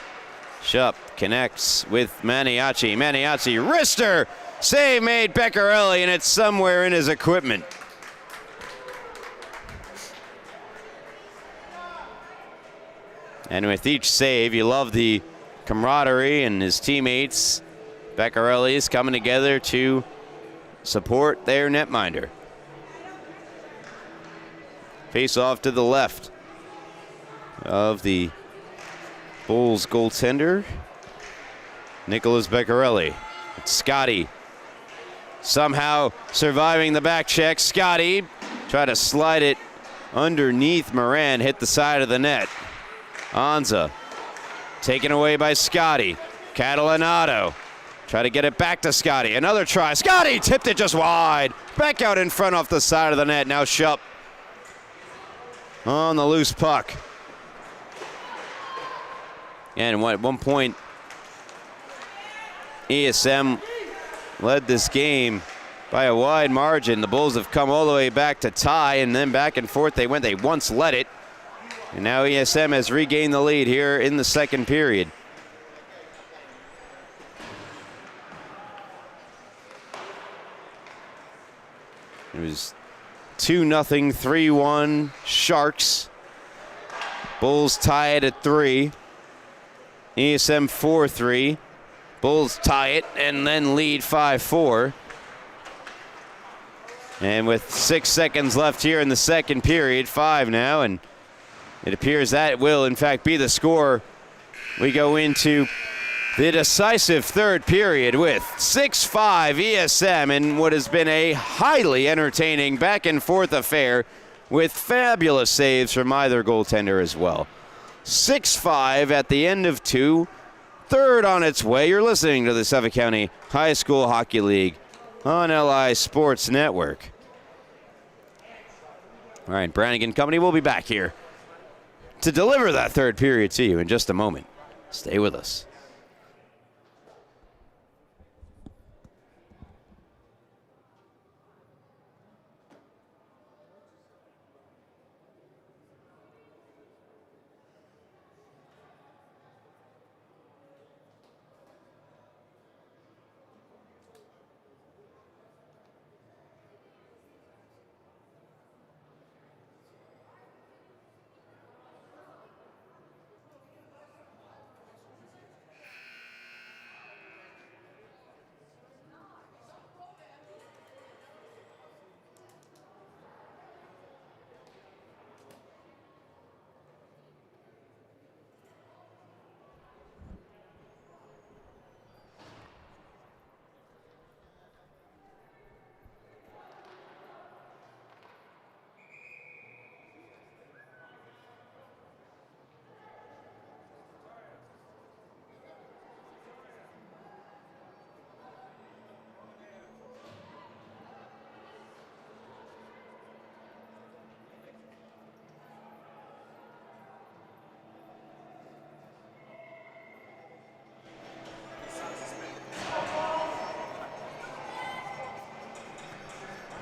Schupp connects with Maniaci. Maniaci, wrister! Save made Beccarelli, and it's somewhere in his equipment. And with each save, you love the camaraderie and his teammates. Beccarelli is coming together to support their netminder. Face off to the left of the Bulls goaltender, Nicholas Beccarelli. It's Scotty somehow surviving the back check. Scotty try to slide it underneath Moran, hit the side of the net. Anza taken away by Scotty. Catalanato try to get it back to Scotty. Another try. Scotty tipped it just wide. Back out in front off the side of the net. Now Schupp on the loose puck. And at one point, ESM led this game by a wide margin. The Bulls have come all the way back to tie, and then back and forth they went. They once led it. And now ESM has regained the lead here in the second period. It was 2-0, 3-1 Sharks. Bulls tie it at 3. ESM 4-3. Bulls tie it and then lead 5-4. And with 6 seconds left here in the second period, 5 now, and it appears that will, in fact, be the score. We go into the decisive third period with 6-5 ESM in what has been a highly entertaining back-and-forth affair with fabulous saves from either goaltender as well. 6-5 at the end of 2. Third on its way. You're listening to the Suffolk County High School Hockey League on LI Sports Network. All right, Brannigan Company will be back here to deliver that third period to you in just a moment. Stay with us.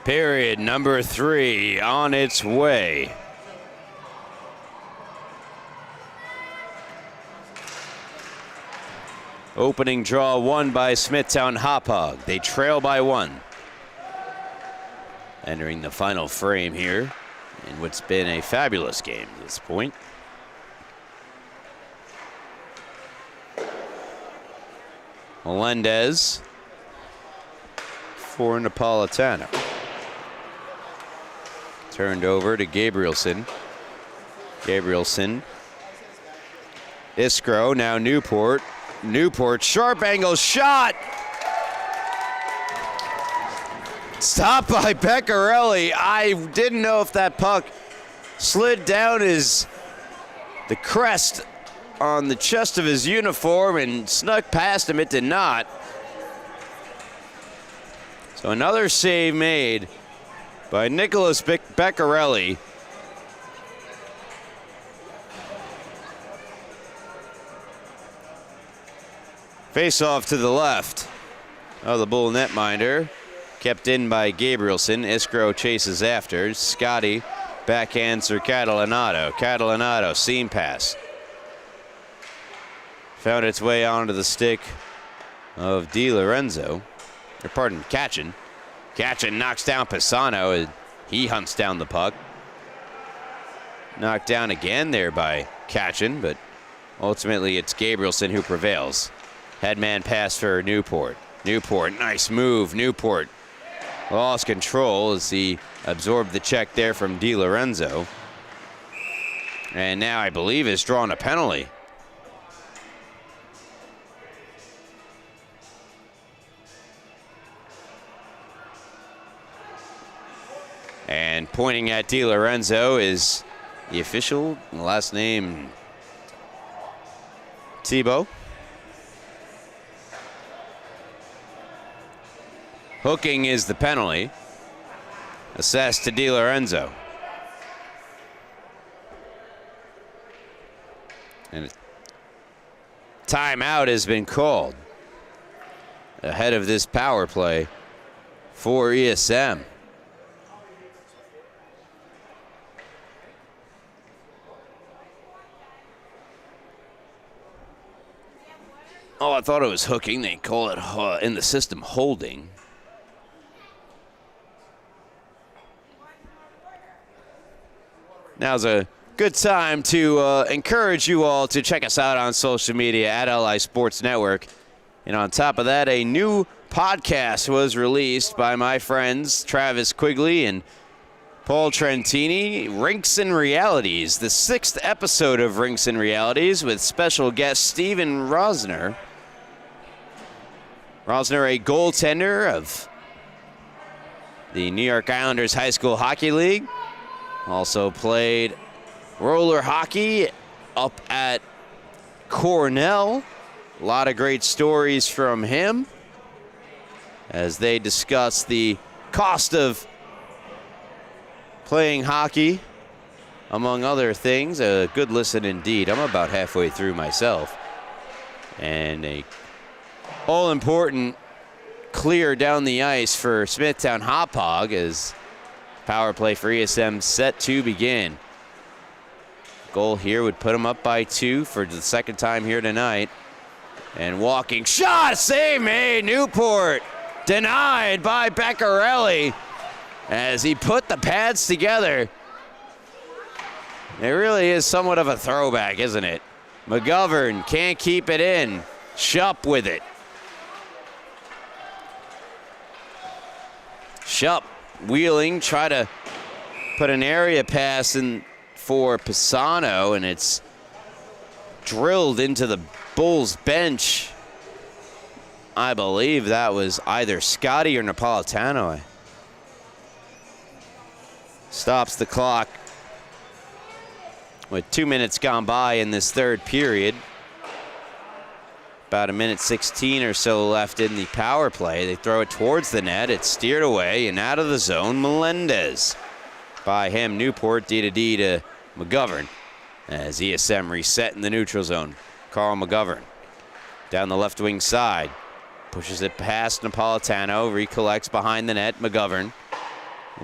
Period number 3 on its way. Opening draw won by Smithtown Hauppauge. They trail by 1. Entering the final frame here in what's been a fabulous game at this point. Melendez for Napolitano. Turned over to Gabrielson. Gabrielson. Iskro, now Newport. Newport, sharp angle shot. Stopped by Beccarelli. I didn't know if that puck slid down the crest on the chest of his uniform and snuck past him. It did not. So another save made by Nicholas Beccarelli. Face off to the left of the Bull netminder. Kept in by Gabrielson. Iskro chases after. Scotty backhands for Catalanato. Catalanato, seam pass. Found its way onto the stick of Di Lorenzo. Or pardon, Kachin. Kachin knocks down Pisano, and he hunts down the puck. Knocked down again there by Kachin, but ultimately it's Gabrielson who prevails. Headman pass for Newport. Newport, nice move. Newport lost control as he absorbed the check there from Di Lorenzo. And now I believe has drawn a penalty. And pointing at Di Lorenzo is the official, last name Thibault. Hooking is the penalty. Assessed to Di Lorenzo. And timeout has been called ahead of this power play for ESM. Oh, I thought it was hooking. They call it in the system holding. Now's a good time to encourage you all to check us out on social media at LI Sports Network. And on top of that, a new podcast was released by my friends Travis Quigley and Paul Trentini, Rinks and Realities, the 6th episode of Rinks and Realities with special guest Steven Rosner. Rosner, a goaltender of the New York Islanders High School Hockey League. Also played roller hockey up at Cornell. A lot of great stories from him as they discuss the cost of playing hockey, among other things. A good listen indeed. I'm about halfway through myself. And a all-important clear down the ice for Smithtown Hauppauge as power play for ESM set to begin. Goal here would put them up by 2 for the second time here tonight. And walking shot, save made. Newport denied by Beccarelli as he put the pads together. It really is somewhat of a throwback, isn't it? McGovern can't keep it in. Shupp with it. Shupp wheeling, try to put an area pass in for Pisano, and it's drilled into the Bulls bench. I believe that was either Scotty or Napolitano. Stops the clock with 2 minutes gone by in this third period. About 1:16 or so left in the power play. They throw it towards the net. It's steered away and out of the zone. Melendez by him. Newport D to McGovern as ESM reset in the neutral zone. Carl McGovern down the left wing side. Pushes it past Napolitano. Recollects behind the net. McGovern.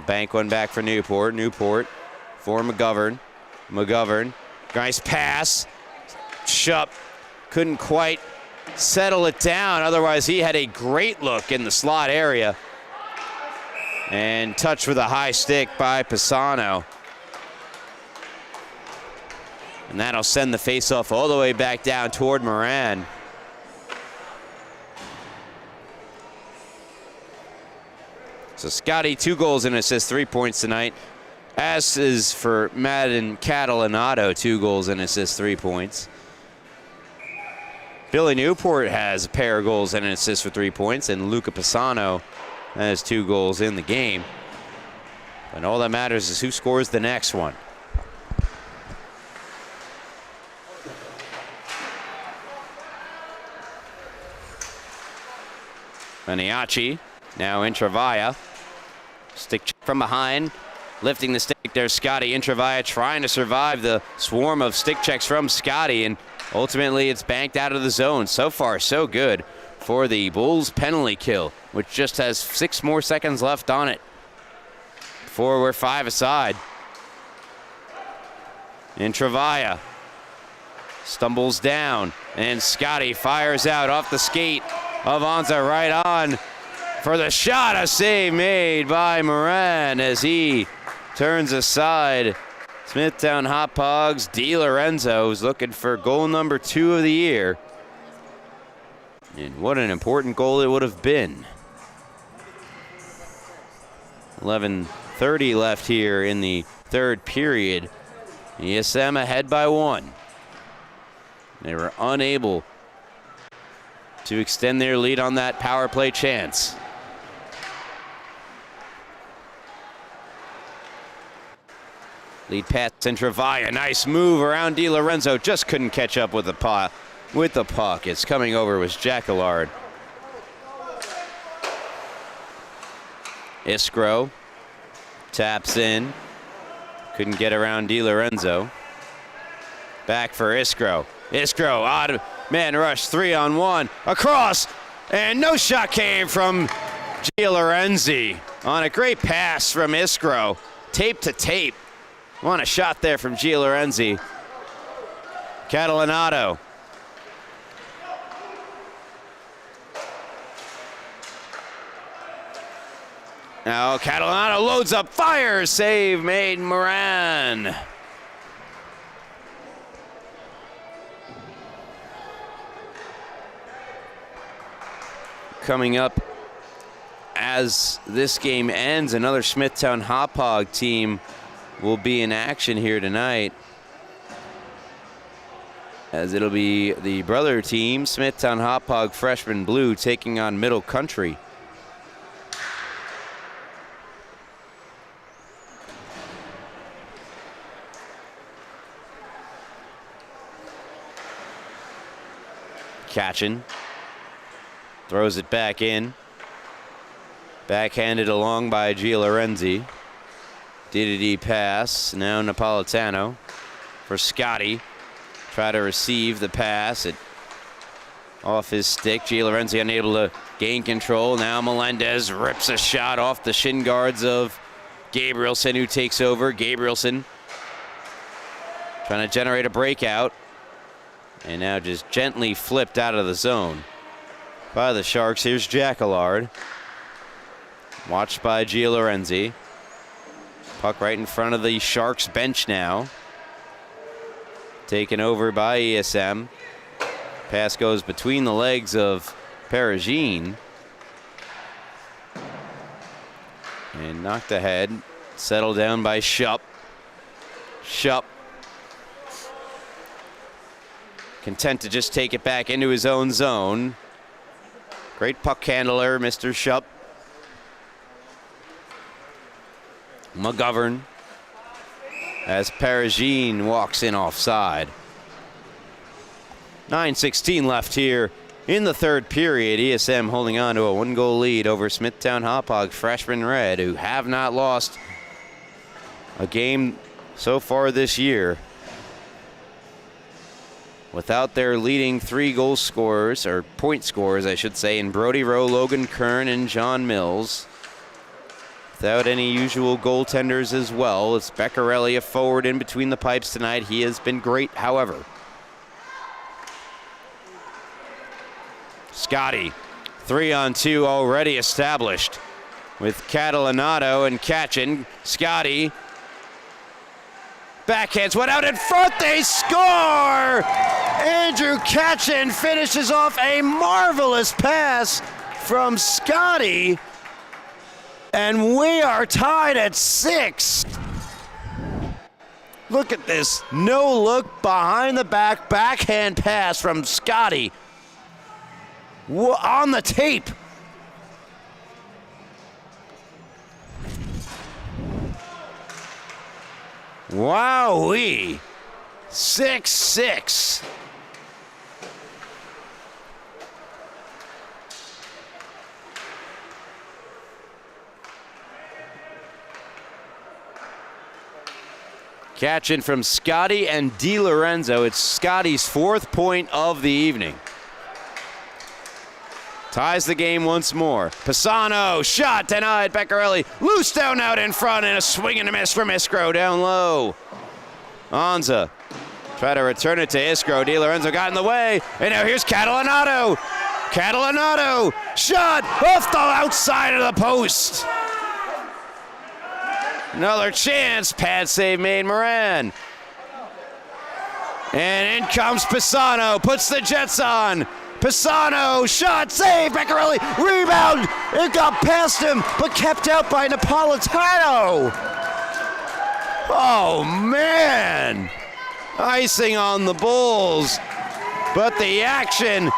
Bank one back for Newport. Newport for McGovern. McGovern. Nice pass. Shupp couldn't quite settle it down. Otherwise, he had a great look in the slot area. And touched with a high stick by Pisano. And that'll send the faceoff all the way back down toward Moran. So Scotty, 2 goals and assists, 3 points tonight. As is for Madden Catalanato, 2 goals and assists, 3 points. Billy Newport has a pair of goals and an assist for 3 points, and Luca Pisano That is 2 goals in the game. And all that matters is who scores the next one. Maniaci, now Intravaya. Stick check from behind, lifting the stick. There's Scotty Intravaya trying to survive the swarm of stick checks from Scotty, and ultimately it's banked out of the zone. So far, so good for the Bulls penalty kill, which just has 6 more seconds left on it before we're 5 aside. Intravaya stumbles down, and Scotty fires out off the skate of Anza, right on for the shot. A save made by Moran as he turns aside. Smithtown Hauppauge's Di Lorenzo is looking for goal number 2 of the year. And what an important goal it would have been. 11:30 left here in the 3rd period. ESM ahead by 1. They were unable to extend their lead on that power play chance. Lead pass Intravaya. Nice move around Di Lorenzo. Just couldn't catch up with the puck. It's coming over was Jacquillard. Iskro taps in. Couldn't get around Di Lorenzo. Back for Iskro. Iskro, odd man rush, 3-on-1, across, and no shot came from Gia Lorenzi on a great pass from Iskro. Tape to tape. Want a shot there from Gia Lorenzi. Catalanato. Now Catalanato loads up, fires, save made Moran. Coming up as this game ends, another Smithtown Hauppauge team will be in action here tonight, as it'll be the brother team, Smithtown Hauppauge Freshman Blue, taking on Middle Country. Catchin throws it back in. Backhanded along by Gia Lorenzi. DDD pass. Now Napolitano for Scotty. Try to receive the pass. It off his stick. Gia Lorenzi unable to gain control. Now Melendez rips a shot off the shin guards of Gabrielson, who takes over. Gabrielson trying to generate a breakout. And now just gently flipped out of the zone by the Sharks. Here's Jacquillard. Watched by Gia Lorenzi. Puck right in front of the Sharks bench now. Taken over by ESM. Pass goes between the legs of Perigine. And knocked ahead. Settled down by Shupp. Shupp content to just take it back into his own zone. Great puck handler, Mr. Shupp. McGovern as Perigine walks in offside. 9:16 left here in the 3rd period. ESM holding on to a 1-goal lead over Smithtown Hauppauge Freshman Red, who have not lost a game so far this year without their leading 3 goal scorers, or point scorers, I should say, in Brody Rowe, Logan Kern, and John Mills. Without any usual goaltenders as well. It's Beccarelli, a forward in between the pipes tonight. He has been great, however. Scotty, 3-on-2 already established with Catalanato and Catchin. Scotty backhands one out in front. They score! Andrew Catchin finishes off a marvelous pass from Scotty. And we are tied at 6. Look at this. No look behind the back backhand pass from Scotty. On the tape. Wowee. 6-6. Catching from Scotty and DiLorenzo. It's Scotty's 4th point of the evening. Ties the game once more. Pisano, shot denied. Beccarelli, loose down out in front, and a swing and a miss from Iskro down low. Anza try to return it to Iskro. DiLorenzo got in the way, and now here's Catalanato. Catalanato, shot off the outside of the post. Another chance, pad save made Moran. And in comes Pisano, puts the Jets on. Pisano, shot, save, Beccarelli, rebound. It got past him, but kept out by Napolitano. Oh, man. Icing on the Bulls, but the action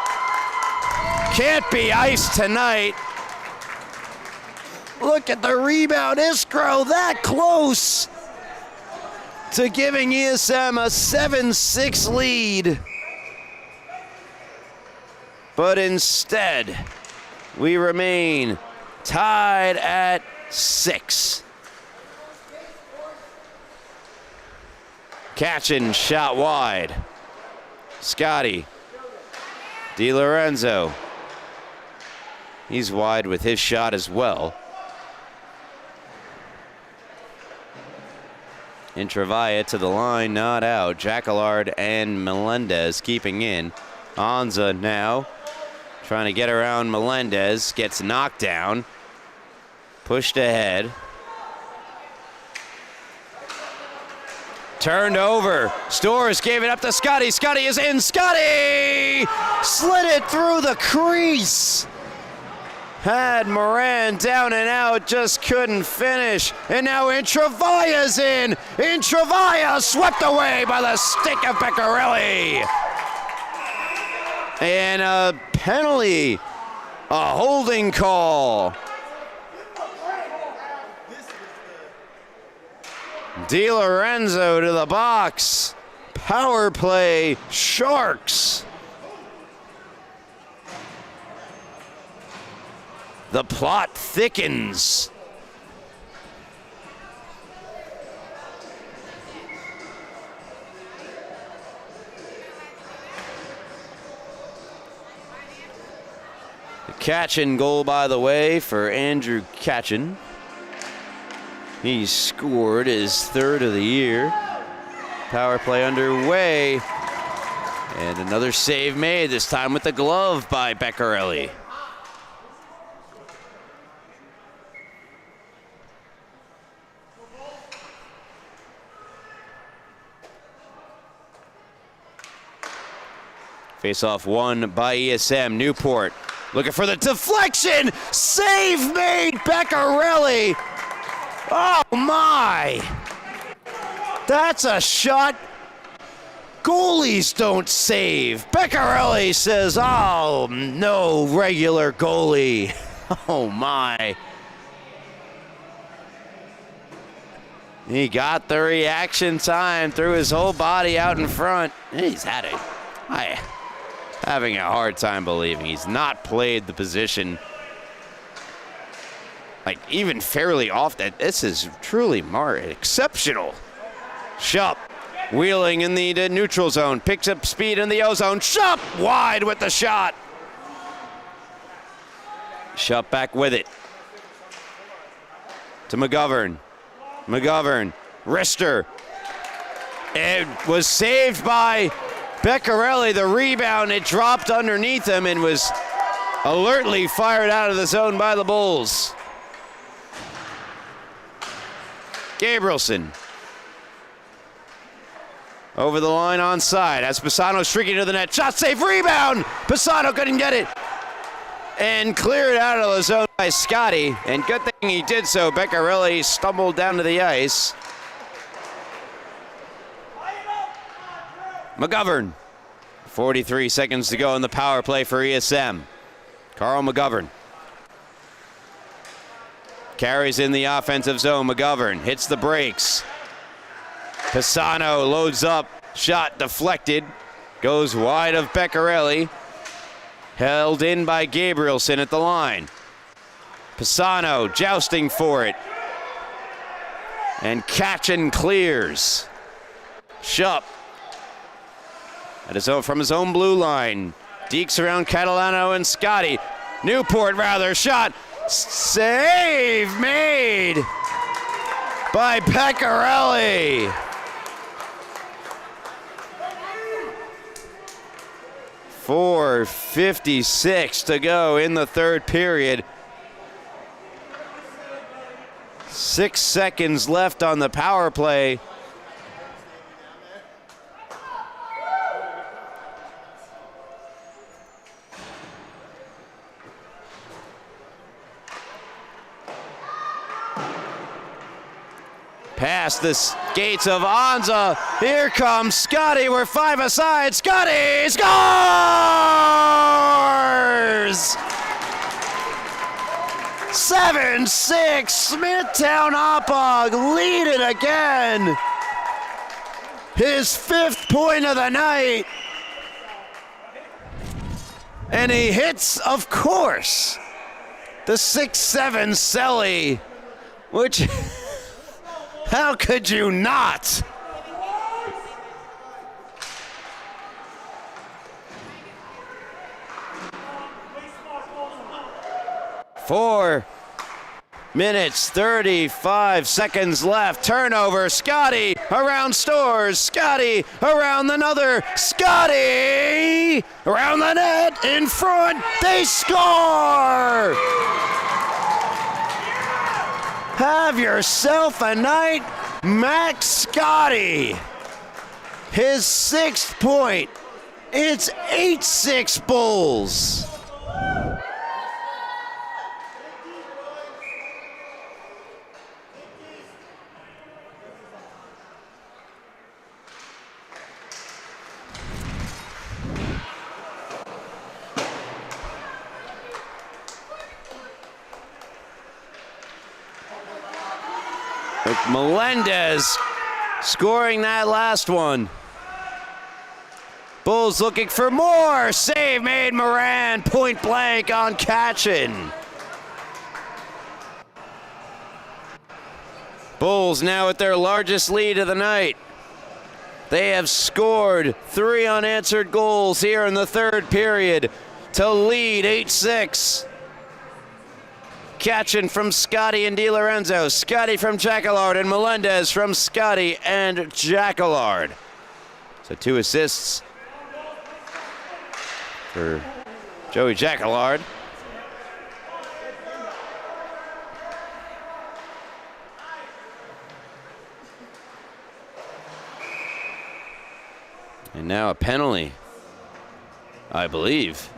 can't be iced tonight. Look at the rebound, Iskro that close to giving ESM a 7-6 lead. But instead, we remain tied at 6. Catching shot wide. Scotty. DiLorenzo. He's wide with his shot as well. Intravaya to the line, not out. Jacquillard and Melendez keeping in. Anza now trying to get around Melendez. Gets knocked down. Pushed ahead. Turned over. Stores gave it up to Scotty. Scotty is in. Scotty slid it through the crease. Had Moran down and out, just couldn't finish. And now Intravaya's in. Intravaya swept away by the stick of Beccarelli. And a penalty, a holding call. DiLorenzo to the box. Power play, Sharks. The plot thickens. The Catchin goal, by the way, for Andrew Catchin. He scored his 3rd of the year. Power play underway. And another save made, this time with the glove by Beccarelli. Face-off won by ESM. Newport looking for the deflection. Save made, Beccarelli. Oh, my. That's a shot goalies don't save. Beccarelli says, oh, no regular goalie. Oh, my. He got the reaction time, threw his whole body out in front. He's had it. Having a hard time believing he's not played the position like even fairly often. This is truly exceptional. Shupp wheeling in the neutral zone, picks up speed in the O-zone. Shupp wide with the shot. Shupp back with it to McGovern. McGovern, wrister. It was saved by Beccarelli. The rebound, it dropped underneath him and was alertly fired out of the zone by the Bulls. Gabrielson over the line onside as Pisano streaking to the net. Shot save, rebound. Pisano couldn't get it and cleared out of the zone by Scotty. And good thing he did so. Beccarelli stumbled down to the ice. McGovern. 43 seconds to go in the power play for ESM. Carl McGovern. Carries in the offensive zone. McGovern hits the brakes. Pisano loads up, shot deflected, goes wide of Beccarelli. Held in by Gabrielson at the line. Pisano jousting for it. And Kachin clears. Schupp from his own blue line. Deeks around Catalano and Scotty. Newport rather, shot. Save made by Beccarelli. 4:56 to go in the third period. 6 seconds left on the power play. Past the skates of Anza. Here comes Scotty. We're 5 aside. Scotty scores! 7-6. Smithtown Hauppauge lead it again. His 5th point of the night. And he hits, of course, the 6-7 Selly, which... How could you not? Four minutes, 35 seconds left. Turnover. Scotty around Stores. Scotty around another. Scotty around the net in front. They score! Have yourself a night, Max Scotty. His 6th point. It's 8-6 Bulls. With Melendez scoring that last one. Bulls looking for more. Save made Moran. Point blank on Kachin. Bulls now at their largest lead of the night. They have scored 3 unanswered goals here in the third period to lead 8-6. Kachin from Scotty and DiLorenzo. Scotty from Jacquelard and Melendez from Scotty and Jacquelard. So 2 assists for Joey Jacquelard. And now a penalty, I believe.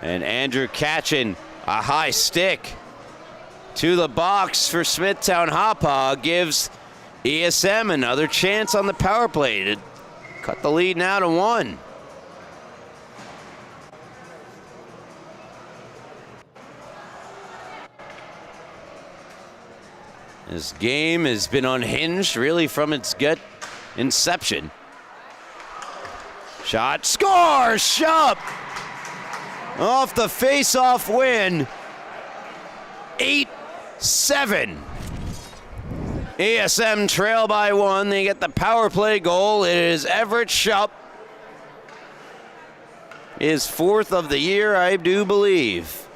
And Andrew Kachin, a high stick to the box for Smithtown Hauppauge, gives ESM another chance on the power play to cut the lead now to 1. This game has been unhinged really from its inception. Shot, score, Schupp! Off the face-off win, 8-7. ESM trail by 1. They get the power play goal. It is Everett Schupp. His 4th of the year, I do believe.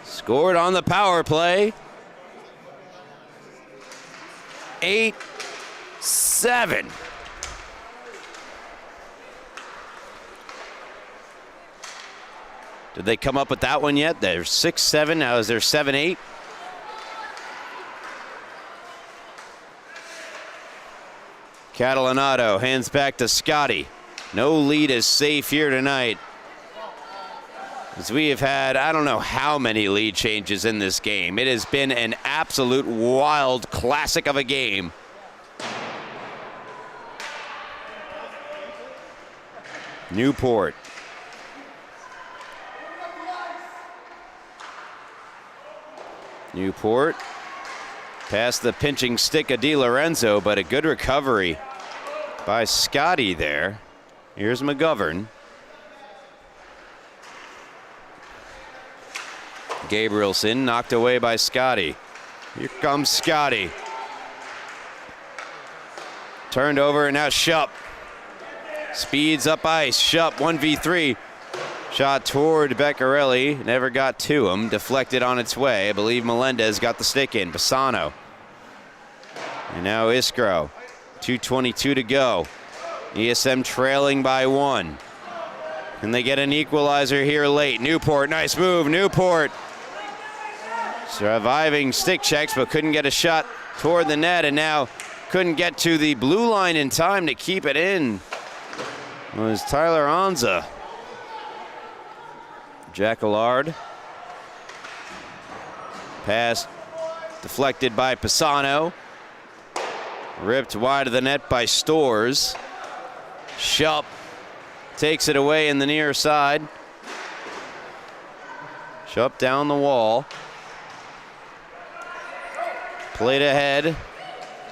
Scored on the power play. 8-7. Did they come up with that one yet? They're 6-7. Now is there 7-8? Catalanato hands back to Scotty. No lead is safe here tonight, as we have had, I don't know how many lead changes in this game. It has been an absolute wild classic of a game. Newport. Newport past the pinching stick of DiLorenzo, but a good recovery by Scotty there. Here's McGovern. Gabrielson knocked away by Scotty. Here comes Scotty. Turned over and now Shupp. Speeds up ice. Shupp 1v3. Shot toward Beccarelli. Never got to him. Deflected on its way. I believe Melendez got the stick in. Bassano. And now Iskro. 2:22 to go. ESM trailing by 1. And they get an equalizer here late. Newport, nice move. Newport surviving stick checks, but couldn't get a shot toward the net, and now couldn't get to the blue line in time to keep it in. It was Tyler Onza. Jacquillard. Pass deflected by Pisano. Ripped wide of the net by Stores. Shupp takes it away in the near side. Shupp down the wall. Played ahead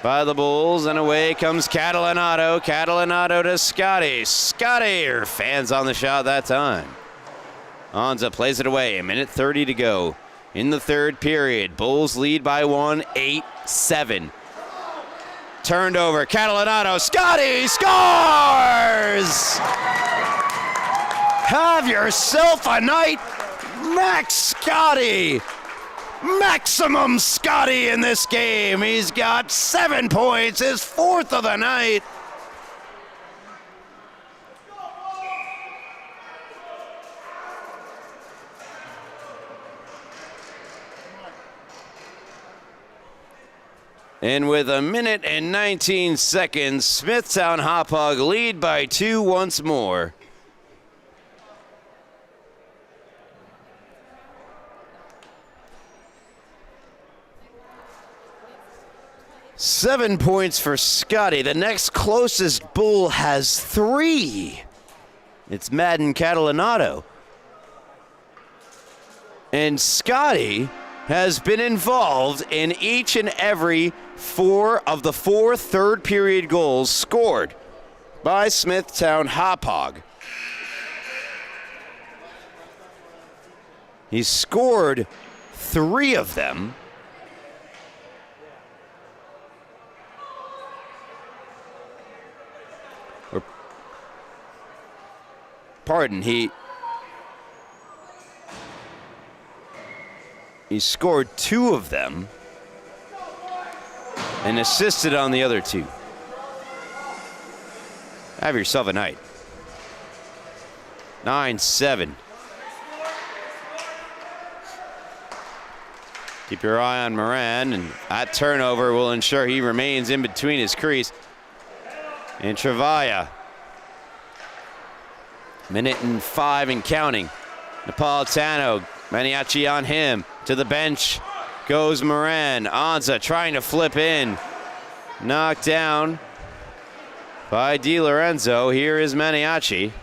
by the Bulls, and away comes Catalanato. Catalanato to Scotty. Scotty, or fans on the shot that time. Onza plays it away. 1:30 to go in the third period. Bulls lead by 1, 8-7. Turned over. Catalanato. Scotty scores! Have yourself a night, Max Scotty. Maximum Scotty in this game. He's got 7 points, his 4th of the night. And with 1:19, Smithtown Hauppauge lead by 2 once more. Seven points for Scotty. The next closest Bull has 3. It's Madden Catalanato. And Scotty has been involved in each and every 4 of the 4 third period goals scored by Smithtown Hauppauge. He's scored 3 of them. Pardon, he scored 2 of them and assisted on the other 2. Have yourself a night. 9-7. Keep your eye on Moran, and that turnover will ensure he remains in between his crease. And Travalla. 1:05 and counting. Napolitano, Maniaci on him. To the bench goes Moran. Onza trying to flip in. Knocked down by DiLorenzo. Here is Maniaci.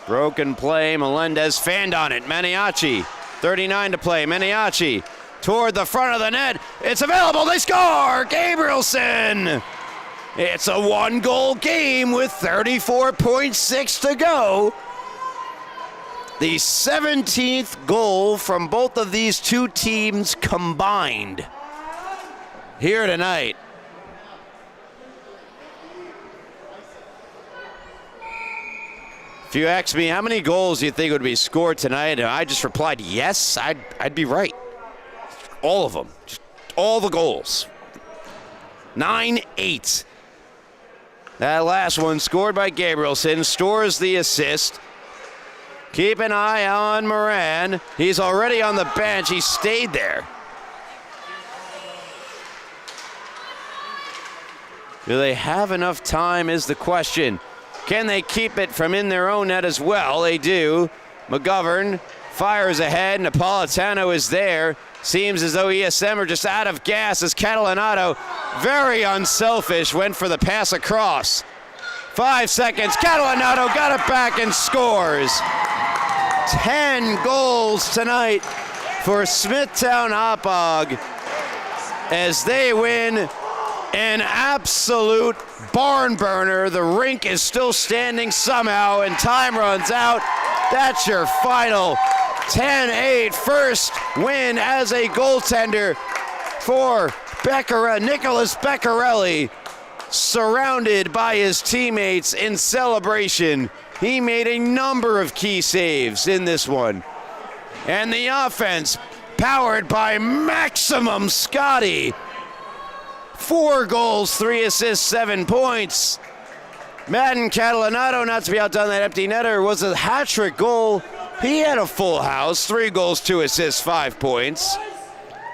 Broken play. Melendez fanned on it. Maniaci. 39 to play. Maniaci toward the front of the net. It's available. They score! Gabrielson! It's a 1-goal game with 34.6 to go. The 17th goal from both of these 2 teams combined here tonight. If you ask me how many goals do you think would be scored tonight, and I just replied yes, I'd be right. All of them. Just all the goals. 9-8. That last one scored by Gabrielson. Stores the assist. Keep an eye on Moran. He's already on the bench. He stayed there. Do they have enough time is the question. Can they keep it from in their own net as well? They do. McGovern fires ahead. Napolitano is there. Seems as though ESM are just out of gas as Catalanato, very unselfish, went for the pass across. 5 seconds. Catalanato got it back and scores. 10 goals tonight for Smithtown Hauppauge as they win an absolute barn burner. The rink is still standing somehow and time runs out. That's your final 10-8 first win as a goaltender for Nicholas Beccarelli, surrounded by his teammates in celebration. He made a number of key saves in this one. And the offense, powered by Maximum Scotty. 4 goals, 3 assists, 7 points. Madden Catalanato, not to be outdone, that empty netter was a hat-trick goal. He had a full house, 3 goals, 2 assists, 5 points.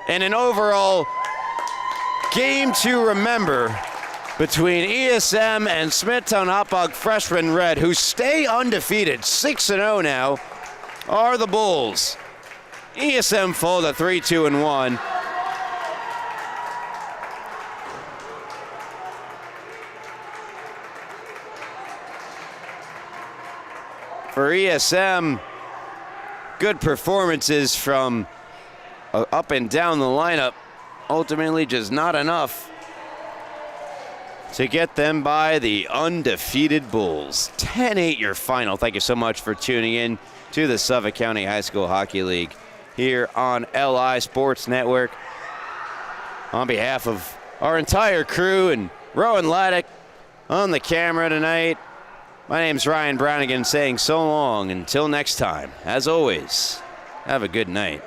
And an overall game to remember between ESM and Smithtown Hauppauge freshman Red, who stay undefeated, 6-0 now, are the Bulls. ESM fall to 3-2-1. For ESM, good performances from up and down the lineup. Ultimately just not enough to get them by the undefeated Bulls. 10-8 your final. Thank you so much for tuning in to the Suffolk County High School Hockey League here on LI Sports Network. On behalf of our entire crew and Rowan Laddick on the camera tonight, my name's Ryan Brownigan saying so long until next time. As always, have a good night.